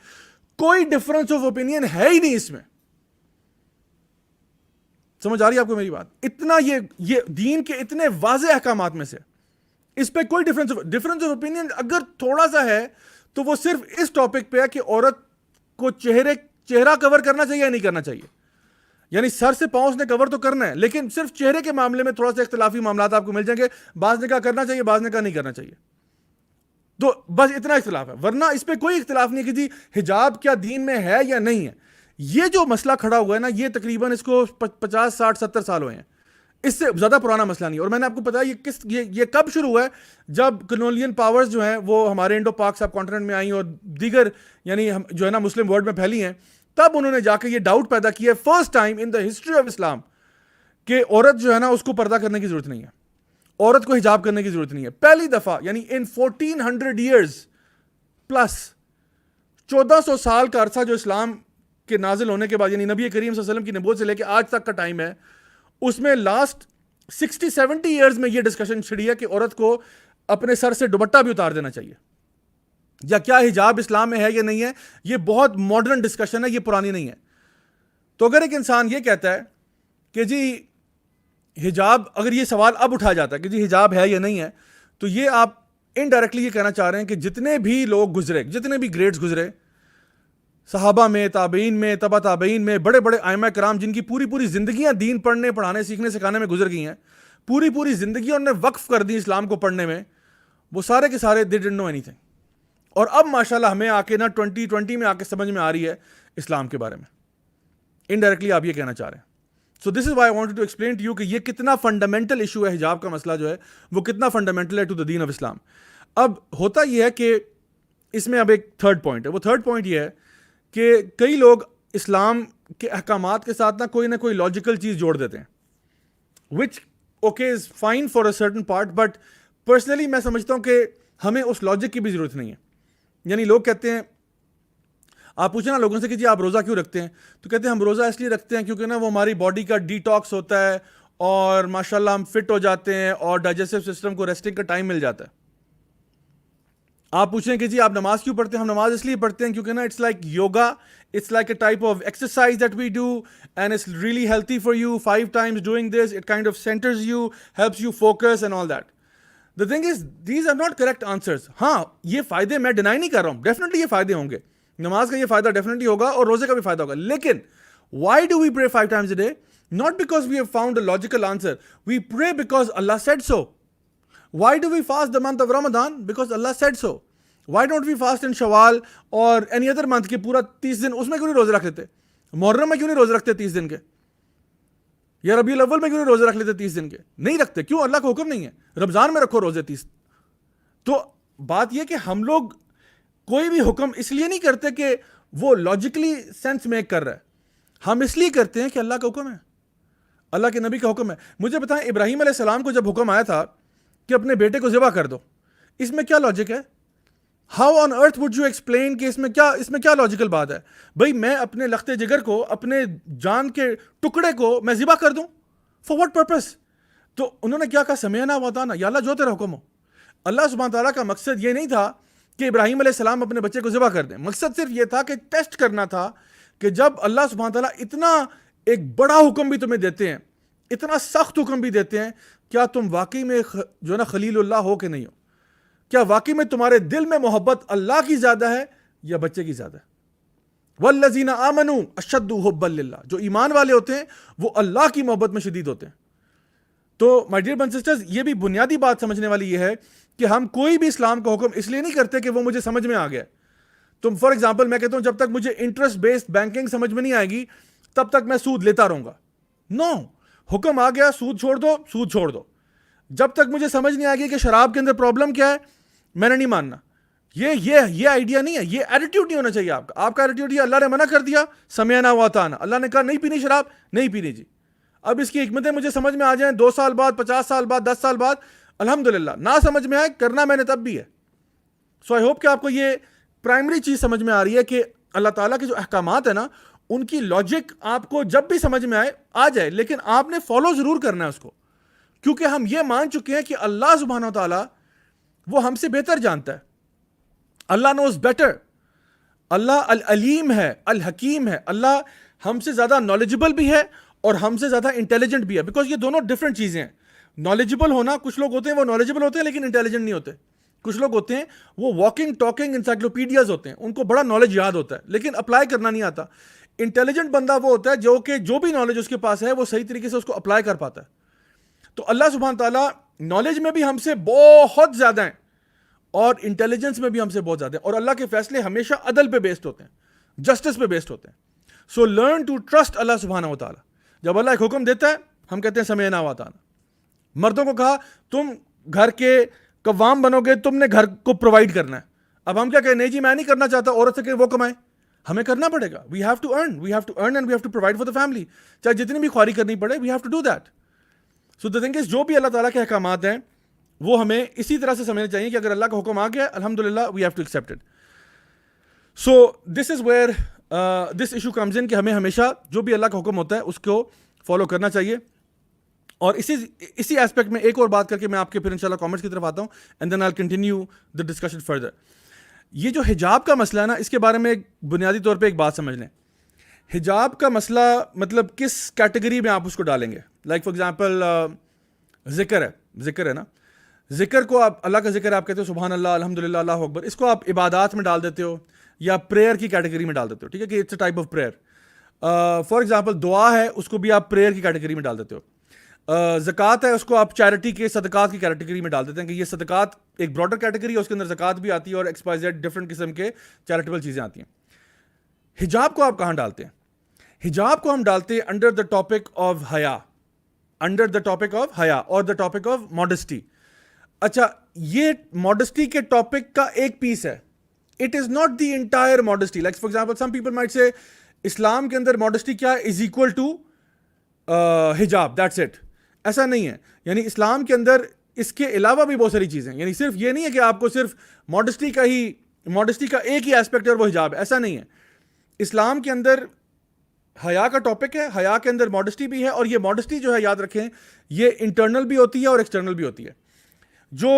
کوئی ڈفرنس آف اوپینین ہے ہی نہیں. اس میں سمجھ آ رہی ہے آپ کو میری بات؟ اتنا یہ دین کے اتنے واضح احکامات میں سے اس پہ کوئی ڈفرنس آف اوپینین اگر تھوڑا سا ہے تو وہ صرف اس ٹاپک پہ ہے کہ عورت کو چہرہ کور کرنا چاہیے یا نہیں کرنا چاہیے. یعنی سر سے پاؤں نے کور تو کرنا ہے، لیکن صرف چہرے کے معاملے میں تھوڑا سا اختلافی معاملات آپ کو مل جائیں گے. بعض نے کہا کرنا چاہیے، بعض نے کہا نہیں کرنا چاہیے. تو بس اتنا اختلاف ہے، ورنہ اس پہ کوئی اختلاف نہیں کہ جی حجاب کیا دین میں ہے یا نہیں ہے. یہ جو مسئلہ کھڑا ہوا ہے نا، یہ تقریباً اس کو 50 60 70 سال ہوئے ہیں. اس سے زیادہ پرانا مسئلہ نہیں. اور میں نے آپ کو بتایا یہ کب شروع ہوا ہے، جب کلونیل پاورز جو ہیں وہ ہمارے انڈو پاک سب کانٹیننٹ میں آئیں اور دیگر یعنی جو ہے نا مسلم ورلڈ میں پھیلی ہیں، تب انہوں نے جا کے یہ ڈاؤٹ پیدا کیا first time in the history of Islam کہ عورت جو ہے نا اس کو پردہ کرنے کی ضرورت نہیں ہے, عورت کو حجاب کرنے کی ضرورت نہیں ہے. پہلی دفعہ یعنی ان 1400 ایئرز پلس 1400 سال کا عرصہ جو اسلام کے نازل ہونے کے بعد یعنی نبی کریم صلی اللہ علیہ وسلم کی نبوت سے لے کے آج تک کا ٹائم ہے, اس میں لاسٹ 60-70 ایئرز میں یہ ڈسکشن چھڑی ہے کہ عورت کو اپنے سر سے دوپٹہ بھی اتار دینا چاہیے, یا کیا حجاب اسلام میں ہے یا نہیں ہے. یہ بہت ماڈرن ڈسکشن ہے, یہ پرانی نہیں ہے. تو اگر ایک انسان یہ کہتا ہے کہ جی حجاب, اگر یہ سوال اب اٹھا جاتا ہے کہ جی حجاب ہے یا نہیں ہے, تو یہ آپ انڈائریکٹلی یہ کہنا چاہ رہے ہیں کہ جتنے بھی لوگ گزرے, جتنے بھی گریڈز گزرے صحابہ میں, تابعین میں, تبع تابعین میں, بڑے بڑے ائمہ کرام جن کی پوری پوری زندگیاں دین پڑھنے, پڑھانے, سیکھنے, سکھانے میں گزر گئی ہیں, پوری پوری زندگی انہوں نے وقف کر دی اسلام کو پڑھنے میں, وہ سارے کے سارے they didn't know anything. اور اب ماشاءاللہ ہمیں آ کے نا 2020 میں آ کے سمجھ میں آ رہی ہے اسلام کے بارے میں. انڈائریکٹلی آپ یہ کہنا چاہ رہے ہیں. So this is why I wanted to explain to you کہ یہ کتنا فنڈامنٹل ایشو ہے, حجاب کا مسئلہ جو ہے وہ کتنا فنڈامنٹل ہے ٹو دا دین آف اسلام. اب ہوتا یہ ہے کہ اس میں اب ایک تھرڈ پوائنٹ ہے. وہ تھرڈ پوائنٹ یہ ہے کہ کئی لوگ اسلام کے احکامات کے ساتھ نہ کوئی لاجیکل چیز جوڑ دیتے ہیں, which okay is fine for a certain part, but personally میں سمجھتا ہوں کہ ہمیں اس لاجک کی بھی ضرورت نہیں ہے. یعنی لوگ کہتے ہیں, آپ پوچھیں نا لوگوں سے کہ جی آپ روزہ کیوں رکھتے ہیں, تو کہتے ہیں ہم روزہ اس لیے رکھتے ہیں کیونکہ نا وہ ہماری باڈی کا ڈی ٹاکس ہوتا ہے اور ماشاءاللہ ہم فٹ ہو جاتے ہیں اور ڈائجسٹو سسٹم کو ریسٹنگ کا ٹائم مل جاتا ہے. آپ پوچھیں کہ جی آپ نماز کیوں پڑھتے ہیں, ہم نماز اس لیے پڑھتے ہیں کیونکہ نا it's like yoga, it's like a type of exercise that we do and it's really healthy for you. 5 times doing this it kind of centers you, helps you focus and all that. The thing is, these are not correct answers. ہاں یہ فائدے میں deny نہیں کر رہا ہوں, definitely یہ فائدے ہوں گے, نماز کا یہ فائدہ ڈیفینیٹلی ہوگا اور روزے کا بھی فائدہ ہوگا. لیکن why do we pray 5 times a day? Not because we have found a logical answer. We pray because Allah said so. Why do we fast the month of Ramadan? Because Allah said so. Why don't we fast in Shawwal or any other month کہ پورا 30 دن اس میں کیوں نہیں روزے رکھ لیتے, محرم میں کیوں نہیں روزے رکھتے 30 دن کے, یا ربیع الاول میں کیوں نہیں روزے رکھ لیتے 30 دن کے, نہیں رکھتے. کیوں؟ اللہ کا حکم نہیں ہے, رمضان میں رکھو روزے 30. تو بات یہ کہ ہم لوگ کوئی بھی حکم اس لیے نہیں کرتے کہ وہ لاجیکلی سینس میک کر رہا ہے, ہم اس لیے کرتے ہیں کہ اللہ کا حکم ہے, اللہ کے نبی کا حکم ہے. مجھے بتائیں ابراہیم علیہ السلام کو جب حکم آیا تھا کہ اپنے بیٹے کو ذبح کر دو, اس میں کیا لاجک ہے؟ How on earth would you explain کہ اس میں کیا لاجیکل بات ہے؟ بھائی میں اپنے لخت جگر کو, اپنے جان کے ٹکڑے کو میں ذبح کر دوں, فار واٹ پرپس؟ تو انہوں نے کیا کہا, سمعنا واطعنا, یا اللہ جو تیرا حکم ہو. اللہ سبحانہ تعالیٰ کا مقصد یہ نہیں تھا کہ ابراہیم علیہ السلام اپنے بچے کو ذبح کر دیں, مقصد صرف یہ تھا کہ ٹیسٹ کرنا تھا کہ جب اللہ سبحانہ تعالیٰ اتنا ایک بڑا حکم بھی تمہیں دیتے ہیں, اتنا سخت حکم بھی دیتے ہیں, کیا تم واقعی میں جو ہے نا خلیل اللہ ہو کہ نہیں ہو, کیا واقعی میں تمہارے دل میں محبت اللہ کی زیادہ ہے یا بچے کی زیادہ ہے؟ والذین آمنوا اشد حبا للہ, جو ایمان والے ہوتے ہیں وہ اللہ کی محبت میں شدید ہوتے ہیں. تو my dear brothers and sisters, یہ بھی بنیادی بات سمجھنے والی یہ ہے کہ ہم کوئی بھی اسلام کا حکم اس لیے نہیں کرتے کہ وہ مجھے سمجھ میں آ گیا. تو فار ایگزامپل میں کہتا ہوں جب تک مجھے انٹرسٹ بیسڈ بینکنگ سمجھ میں نہیں آئے گی تب تک میں سود لیتا رہوں گا. نو, حکم آ گیا سود چھوڑ دو, سود چھوڑ دو. جب تک مجھے سمجھ نہیں آئے گی کہ شراب کے اندر پرابلم کیا ہے, میں نے نہیں ماننا. یہ آئیڈیا نہیں ہے, یہ ایٹیٹیوڈ نہیں ہونا چاہیے آپ کا. آپ کا ایٹیٹیوڈ یہ اللہ نے منع کر دیا, سمعنا واطعنا, اللہ نے کہا نہیں پینی شراب, نہیں پینی جی. اب اس کی حکمتیں مجھے سمجھ میں آ جائیں 2 سال بعد, 50 سال بعد, 10 سال بعد, الحمدللہ. نہ سمجھ میں آئے, کرنا میں نے تب بھی ہے. سو آئی ہوپ کہ آپ کو یہ پرائمری چیز سمجھ میں آ رہی ہے کہ اللہ تعالیٰ کے جو احکامات ہیں نا, ان کی لاجک آپ کو جب بھی سمجھ میں آ جائے, لیکن آپ نے فالو ضرور کرنا ہے اس کو, کیونکہ ہم یہ مان چکے ہیں کہ اللہ سبحانہ وتعالیٰ وہ ہم سے بہتر جانتا ہے. اللہ نوز بیٹر, اللہ العلیم ہے, الحکیم ہے. اللہ ہم سے زیادہ نالجبل بھی ہے اور ہم سے زیادہ انٹیلیجنٹ بھی ہے, بیکاز یہ دونوں ڈفرینٹ چیزیں ہیں. نالجبل ہونا, کچھ لوگ ہوتے ہیں وہ نالجبل ہوتے ہیں لیکن انٹیلیجنٹ نہیں ہوتے. کچھ لوگ ہوتے ہیں وہ واکنگ ٹاکنگ انسائکلوپیڈیاز ہوتے ہیں, ان کو بڑا نالج یاد ہوتا ہے لیکن اپلائی کرنا نہیں آتا. انٹیلیجنٹ بندہ وہ ہوتا ہے جو بھی نالج اس کے پاس ہے وہ صحیح طریقے سے اس کو اپلائی کر پاتا ہے. تو اللہ سبحانہ تعالیٰ نالج میں بھی ہم سے بہت زیادہ ہیں اور انٹیلیجنس میں بھی ہم سے بہت زیادہ ہیں, اور اللہ کے فیصلے ہمیشہ عدل پہ بیسڈ ہوتے ہیں, جسٹس پہ بیسڈ ہوتے ہیں. سو لرن ٹو ٹرسٹ اللہ سبحانہ و تعالیٰ. جب اللہ ایک حکم دیتا ہے ہم کہتے ہیں سمعنا واطعنا. مردوں کو کہا تم گھر کے قوام بنو گے, تم نے گھر کو پرووائڈ کرنا ہے. اب ہم کیا کہیں, نہیں جی میں نہیں کرنا چاہتا, عورت سے کہ وہ کمائے. ہمیں کرنا پڑے گا. We have to earn and we have to provide for the family, چاہے جتنی بھی خواری کرنی پڑے, we have to do that. So the thing is, جو بھی اللہ تعالیٰ کے احکامات ہیں وہ ہمیں اسی طرح سے سمجھنے چاہیے کہ اگر اللہ کا حکم آ گیا, الحمدللہ we have to accept it. So this is where this issue comes in کہ ہمیں ہمیشہ جو بھی اللہ کا حکم ہوتا ہے اس کو فالو کرنا چاہیے. اور اسی ایسپیکٹ میں ایک اور بات کر کے میں آپ کے پھر انشاءاللہ کامنٹس کی طرف آتا ہوں, and then I will continue the discussion further. یہ جو حجاب کا مسئلہ ہے نا, اس کے بارے میں ایک بنیادی طور پہ ایک بات سمجھ لیں. حجاب کا مسئلہ مطلب کس کیٹیگری میں آپ اس کو ڈالیں گے. لائک فار ایگزامپل ذکر ہے نا, ذکر کو آپ, اللہ کا ذکر آپ کہتے ہو سبحان اللہ, الحمدللہ, اللہ اکبر, اس کو آپ عبادات میں ڈال دیتے ہو یا پریئر کی کیٹیگری میں ڈال دیتے ہو. ٹھیک ہے کہ it's a type of prayer. For example دعا ہے, اس کو بھی آپ پریئر کی کیٹیگری میں ڈال دیتے ہو. زکوٰۃ ہے, اس کو آپ چیریٹی کے صدقات کی کیٹیگری میں ڈال دیتے ہیں کہ یہ صدقات ایک براڈر کیٹیگری ہے, اس کے اندر زکوٰۃ بھی آتی ہے اور ایکس وائی زیڈ ڈفرنٹ قسم کے چیریٹیبل چیزیں آتی ہیں. حجاب کو آپ کہاں ڈالتے ہیں؟ حجاب کو ہم ڈالتے ہیں انڈر دا ٹاپک آف حیا, انڈر دا ٹاپک آف حیا اور دا ٹاپک آف ماڈسٹی. اچھا, یہ ماڈسٹی کے ٹاپک کا ایک پیس ہے, it is not the entire modesty. Like for example some people might say Islam کے اندر ماڈسٹی کیا ہے, از ایکول ٹو حجاب, دیٹس اٹ. ایسا نہیں ہے. یعنی اسلام کے اندر اس کے علاوہ بھی بہت ساری چیزیں, یعنی صرف یہ نہیں ہے کہ آپ کو صرف ماڈسٹی کا ایک ہی ایسپیکٹ ہے اور وہ حجاب ہے, ایسا نہیں ہے. اسلام کے اندر حیا کا ٹاپک ہے, حیا کے اندر ماڈسٹی بھی ہے, اور یہ ماڈسٹی جو ہے یاد رکھیں یہ انٹرنل بھی ہوتی ہے اور ایکسٹرنل بھی ہوتی ہے. جو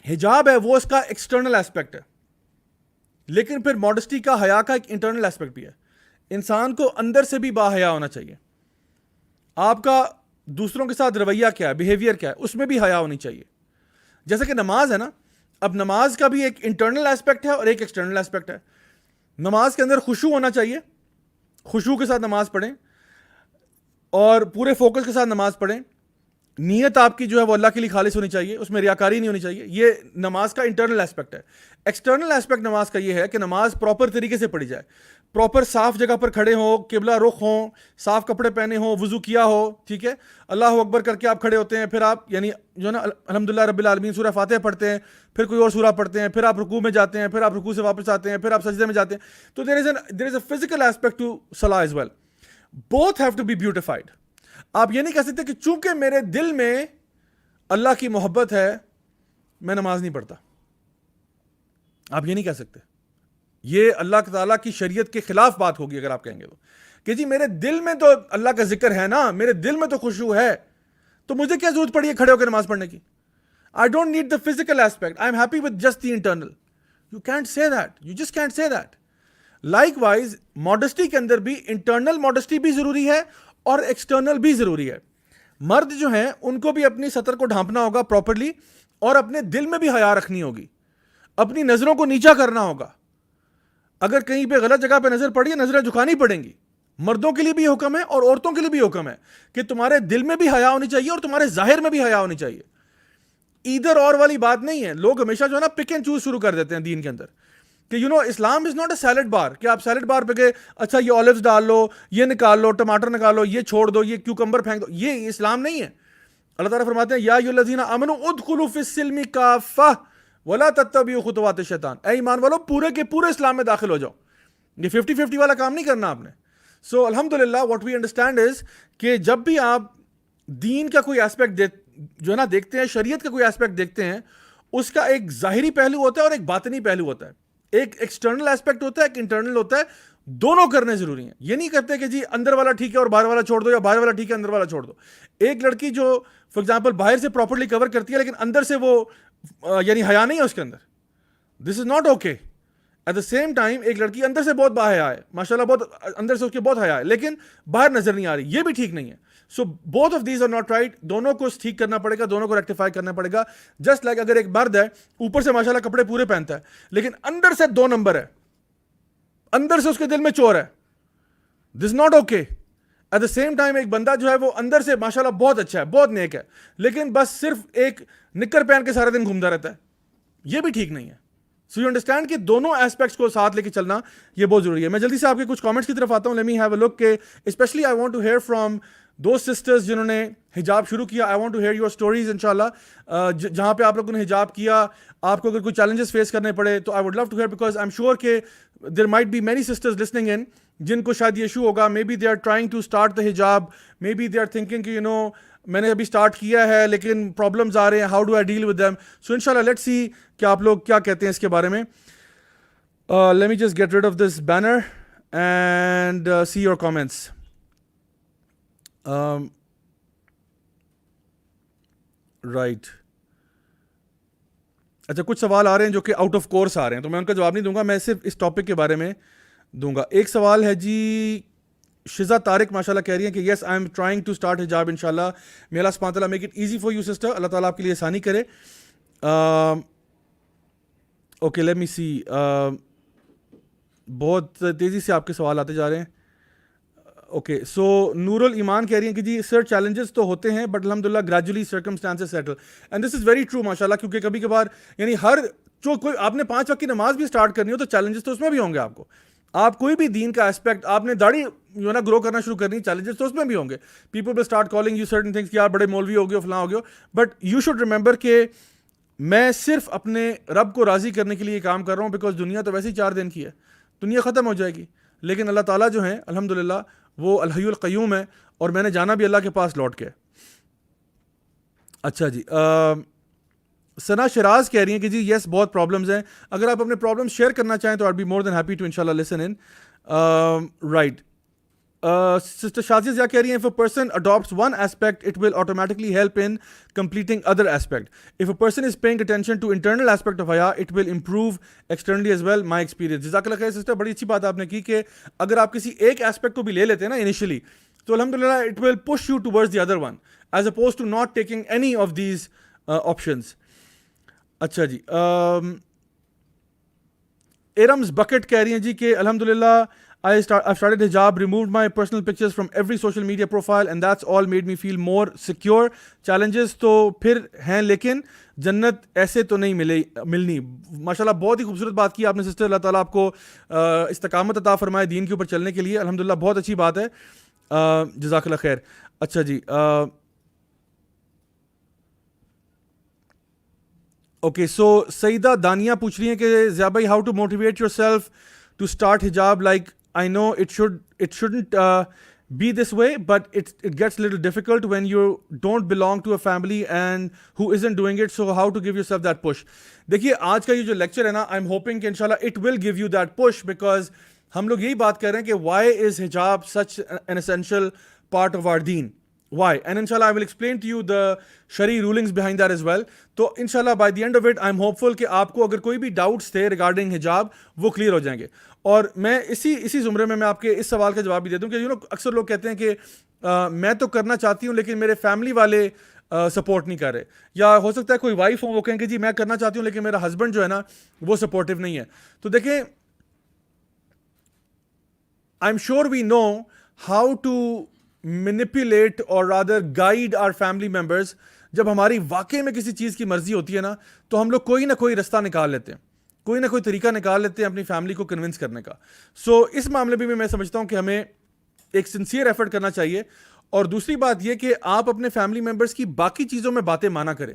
حجاب ہے وہ اس کا ایکسٹرنل ایسپیکٹ ہے, لیکن پھر ماڈسٹی کا, حیا کا ایک انٹرنل ایسپیکٹ بھی ہے. انسان کو اندر سے بھی با حیا ہونا چاہیے. آپ کا دوسروں کے ساتھ رویہ کیا ہے, بیہیویئر کیا ہے, اس میں بھی حیا ہونی چاہیے. جیسے کہ نماز ہے نا, اب نماز کا بھی ایک انٹرنل ایسپیکٹ ہے اور ایک ایکسٹرنل ایسپیکٹ ہے. نماز کے اندر خشوع ہونا چاہیے, خشوع کے ساتھ نماز پڑھیں اور پورے فوکس کے ساتھ نماز پڑھیں. نیت آپ کی جو ہے وہ اللہ کے لیے خالص ہونی چاہیے, اس میں ریاکاری نہیں ہونی چاہیے. یہ نماز کا انٹرنل ایسپیکٹ ہے. ایکسٹرنل ایسپیکٹ نماز کا یہ ہے کہ نماز پراپر طریقے سے پڑھی جائے, پراپر صاف جگہ پر کھڑے ہوں, قبلہ رخ ہوں, صاف کپڑے پہنے ہوں, وضو کیا ہو, ٹھیک ہے, اللہ اکبر کر کے آپ کھڑے ہوتے ہیں, پھر آپ یعنی جو ہے نا الحمدللہ رب العالمین سورہ فاتحہ پڑھتے ہیں, پھر کوئی اور سورہ پڑھتے ہیں, پھر آپ رکوع میں جاتے ہیں, پھر آپ رکوع سے واپس آتے ہیں, پھر آپ سجدے میں جاتے ہیں. تو there is a physical aspect to صلاح as well. Both have to be beautified. آپ یہ نہیں کہہ سکتے کہ چونکہ میرے دل میں اللہ کی محبت ہے میں نماز نہیں پڑھتا. آپ یہ نہیں کہہ سکتے. یہ اللہ تعالیٰ کی شریعت کے خلاف بات ہوگی اگر آپ کہیں گے تو کہ جی میرے دل میں تو اللہ کا ذکر ہے نا, میرے دل میں تو خشوع ہے, تو مجھے کیا ضرورت پڑی ہے کھڑے ہو کے نماز پڑھنے کی. I don't need the physical aspect, I am happy with just the internal. You can't سے دیٹ, یو جسٹ کینٹ سے دیٹ. لائک وائز ماڈسٹی کے اندر بھی انٹرنل ماڈسٹی بھی ضروری ہے اور ایکسٹرنل بھی ضروری ہے. مرد جو ہیں ان کو بھی اپنی سطر کو ڈھانپنا ہوگا پراپرلی, اور اپنے دل میں بھی حیا رکھنی ہوگی, اپنی نظروں کو نیچا کرنا ہوگا. اگر کہیں پہ غلط جگہ پہ نظر پڑی ہے, نظریں جھکانی پڑیں گی. مردوں کے لیے بھی حکم ہے اور عورتوں کے لیے بھی حکم ہے کہ تمہارے دل میں بھی حیا ہونی چاہیے اور تمہارے ظاہر میں بھی حیا ہونی چاہیے. ادھر اور والی بات نہیں ہے. لوگ ہمیشہ جو ہے نا پک اینڈ چوز شروع کر دیتے ہیں دین کے اندر کہ اسلام از ناٹ اے سیلڈ بار, کہ آپ سیلڈ بار پہ گئے, اچھا یہ اولیوز ڈال لو, یہ نکال لو, ٹماٹر نکال لو, یہ چھوڑ دو, یہ کیوکمبر پھینک دو. یہ اسلام نہیں ہے. اللہ تعالیٰ فرماتے ہیں یا ایھا الذین آمنوا ادخلوا فی السلم کافۃ ولا تتبعوا خطوات الشیطان. اے ایمان والو پورے کے پورے اسلام میں داخل ہو جاؤ. یہ 50-50 والا کام نہیں کرنا آپ نے. سو الحمدللہ واٹ وی انڈرسٹینڈ از کہ جب بھی آپ دین کا کوئی ایسپیکٹ جو ہے نا دیکھتے ہیں, شریعت کا کوئی ایسپیکٹ دیکھتے ہیں, اس کا ایک ظاہری پہلو ہوتا ہے اور ایک باطنی پہلو ہوتا ہے. ایک ایکسٹرنل ایسپیکٹ ہوتا ہے, ایک انٹرنل ہوتا ہے. دونوں کرنے ضروری ہیں. یہ نہیں کرتے کہ جی اندر والا ٹھیک ہے اور باہر والا چھوڑ دو, یا باہر والا ٹھیک ہے اندر والا چھوڑ دو. ایک لڑکی جو فار ایگزامپل باہر سے پراپرلی کور کرتی ہے لیکن اندر سے وہ یعنی حیا نہیں ہے اس کے اندر, this is not okay. At the same time ایک لڑکی اندر سے بہت باحیا ہے, ماشاءاللہ بہت اندر سے اس کے بہت حیا ہے, لیکن باہر نظر نہیں آ رہی, یہ بھی ٹھیک نہیں ہے. So both of these are not right. دونوں کو ٹھیک کرنا پڑے گا, دونوں کو ریکٹیفائی کرنا پڑے گا. جسٹ لائک اگر ایک مرد ہے اوپر سے ماشاءاللہ کپڑے پورے پہنتا ہے لیکن اندر سے 2 نمبر ہے, اندر سے اس کے دل میں چور ہے, this not okay. At the same time ایک بندہ جو ہے وہ اندر سے ماشاءاللہ بہت اچھا ہے, بہت نیک ہے, لیکن بس صرف ایک نکر پہن کے سارا دن گھومتا رہتا ہے, یہ بھی ٹھیک نہیں ہے. سو یو انڈرسٹینڈ کہ دونوں ایسپیکٹس کو ساتھ لے کے چلنا یہ بہت ضروری ہے. میں جلدی سے آپ کے کچھ کامنٹس کی طرف آتا ہوں. Let me have a look کہ especially I want to hear from those sisters جنہوں نے حجاب شروع کیا. I want to hear your stories انشاءاللہ. جہاں پہ آپ لوگوں نے حجاب کیا, آپ کو اگر کوئی چیلنجز فیس کرنے پڑے تو I would love to hear, because I am sure کہ there might be many sisters listening in جن کو شاید یہ ایشو ہوگا. Maybe they are trying to start the حجاب, maybe they are thinking کہ میں نے ابھی اسٹارٹ کیا ہے لیکن پرابلمز آ رہے ہیں, how do I deal with them. So انشاءاللہ لیٹس سی کہ آپ لوگ کیا کہتے ہیں اس کے بارے میں. Let me just get rid of this banner and see your comments. Right, اچھا کچھ سوال آ رہے ہیں جو کہ آؤٹ آف کورس آ رہے ہیں, تو میں ان کا جواب نہیں دوں گا, میں صرف اس ٹاپک کے بارے میں دوں گا. ایک سوال ہے جی شزا طارق ماشاءاللہ کہہ رہی ہیں کہ yes I am trying to start حجاب انشاءاللہ, may اللہ سبحانہ تعالیٰ make it easy for you sister, Allah تعالیٰ آپ کے لیے آسانی کرے. اوکے لیٹ می سی, بہت تیزی سے آپ کے سوال آتے جا رہے ہیں. اوکے سو نور الایمان کہہ رہی ہیں کہ جی سر چیلنجز تو ہوتے ہیں بٹ الحمدللہ gradually circumstances settle, and this is very true ماشاءاللہ, کیونکہ کبھی کبھار یعنی ہر جو کوئی آپ نے 5 وقت کی نماز بھی اسٹارٹ کرنی ہو تو چیلنجز تو اس میں بھی ہوں گے آپ کو. آپ کوئی بھی دین کا اسپیکٹ, آپ نے داڑھی گرو کرنا شروع کرنی, چیلنجز تو اس میں بھی ہوں گے. People will start calling you certain things کہ یار بڑے مولوی ہو گئے, فلاں ہو گئے, بٹ یو شوڈ ریمبر کہ میں صرف اپنے رب کو راضی کرنے کے لیے کام کر رہا ہوں, بیکاز دنیا تو ویسے ہی 4 دن کی ہے, دنیا ختم ہو جائے گی, لیکن اللہ تعالیٰ جو ہیں الحمدللہ وہ الحی القیوم ہے, اور میں نے جانا بھی اللہ کے پاس لوٹ کے. اچھا جی, ثنا شراز کہہ رہی ہیں کہ جی یس بہت پرابلمز ہیں, اگر آپ اپنے پرابلمس شیئر کرنا چاہیں تو I be more than happy to انشاءاللہ listen in. Right, sister Shazia Zia کہہ رہی ہیں if a person adopts one aspect it will automatically help in completing other aspect. If a person is paying attention to internal aspect of haya it will improve externally as well, my experience. جزاک اللہ خیر sister, بڑی اچھی بات آپ نے کی کہ اگر آپ کسی ایک ایسپیکٹ کو بھی لے لیتے ہیں نا انیشلی تو الحمدللہ it will push you towards the other one as opposed to not taking any of these options. اچھا جی, ایرمز بکٹ کہہ رہی ہیں جی کہ الحمدللہ I've started hijab, removed my personal pictures from every social media profile and that's all made me feel more secure. Challenges تو پھر ہیں لیکن جنت ایسے تو نہیں ملنی. ماشاءاللہ بہت ہی خوبصورت بات کی آپ نے سسٹر, اللہ تعالیٰ آپ کو استقامت عطا فرمائے دین کے اوپر چلنے کے لیے, الحمدللہ بہت اچھی بات ہے, جزاک اللہ خیر. اچھا جی, اوکے سو سیدہ دانیہ پوچھ رہی ہیں کہ ضیاء بھائی how to motivate yourself to start حجاب, like I know it shouldn't be this way, but it gets a little difficult when you don't belong to a family and who isn't doing it, so how to give yourself that push. دیکھیے آج کا یہ جو lecture ہے نا, I'm hoping کہ انشاءاللہ it will give you that push, because ہم لوگ یہی بات کر رہے ہیں کہ why is hijab such an essential part of our deen. Why? And inshallah I will explain to you the Shari rulings behind that as well. تو inshallah by the end of it I'm hopeful کہ آپ کو اگر کوئی بھی doubts تھے regarding hijab وہ clear ہو جائیں گے. اور میں اسی زمرے میں آپ کے اس سوال کا جواب بھی دے دوں کہ اکثر لوگ کہتے ہیں کہ میں تو کرنا چاہتی ہوں لیکن میرے فیملی والے سپورٹ نہیں کر رہے, یا ہو سکتا ہے کوئی وائف ہوں وہ کہیں کہ جی میں کرنا چاہتی ہوں لیکن میرا ہسبینڈ جو ہے نا وہ سپورٹیو نہیں ہے. تو دیکھیں I'm sure we know how to manipulate or rather guide our family members. جب ہماری واقعی میں کسی چیز کی مرضی ہوتی ہے نا تو ہم لوگ کوئی نہ کوئی رستہ نکال لیتے ہیں, کوئی نہ کوئی طریقہ نکال لیتے ہیں اپنی فیملی کو کنونس کرنے کا. سو اس معاملے میں سمجھتا ہوں کہ ہمیں ایک سنسیئر ایفرٹ کرنا چاہیے. اور دوسری بات یہ کہ آپ اپنے فیملی ممبرس کی باقی چیزوں میں باتیں مانا کریں.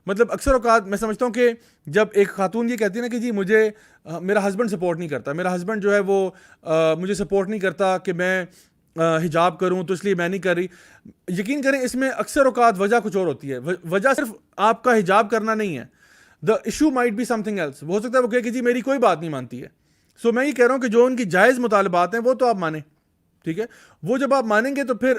مطلب اکثر اوقات میں سمجھتا ہوں کہ جب ایک خاتون یہ کہتی ہے نا کہ جی مجھے میرا ہسبینڈ سپورٹ نہیں کرتا, میرا ہسبینڈ جو ہے وہ مجھے سپورٹ نہیں کرتا کہ میں حجاب کروں تو اس لیے میں نہیں کر رہی. یقین کریں اس میں اکثر اوقات وجہ کچھ اور ہوتی ہے. وجہ صرف آپ کا حجاب کرنا نہیں ہے, the issue might be something else. ہو سکتا ہے وہ کہے کہ جی میری کوئی بات نہیں مانتی ہے. سو میں یہ کہہ رہا ہوں کہ جو ان کی جائز مطالبات ہیں وہ تو آپ مانیں, ٹھیک ہے, وہ جب آپ مانیں گے تو پھر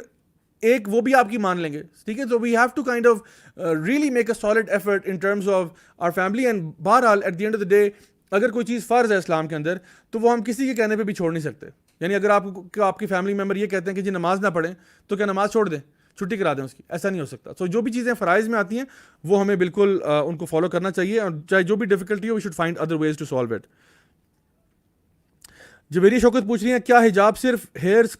ایک وہ بھی آپ کی مان لیں گے, ٹھیک ہے. تو we have to kind of really make a solid effort in terms of our family. And بہرحال at the end of the day اگر کوئی چیز فرض ہے اسلام کے اندر تو وہ ہم کسی کے کہنے پہ بھی چھوڑ نہیں سکتے. یعنی اگر آپ کی فیملی ممبر یہ کہتے ہیں کہ جی نماز نہ پڑھیں تو کیا نماز چھوڑ دیں, چھٹی کرا دیں اس کی؟ ایسا نہیں ہو سکتا. تو جو بھی چیزیں فرائض میں آتی ہیں وہ ہمیں بالکل ان کو فالو کرنا چاہیے, اور چاہے جو بھی ڈیفیکلٹی ہو we should find other ways to solve it. Jabiri Shaukat پوچھ رہی ہیں کیا حجاب صرف ہیئرس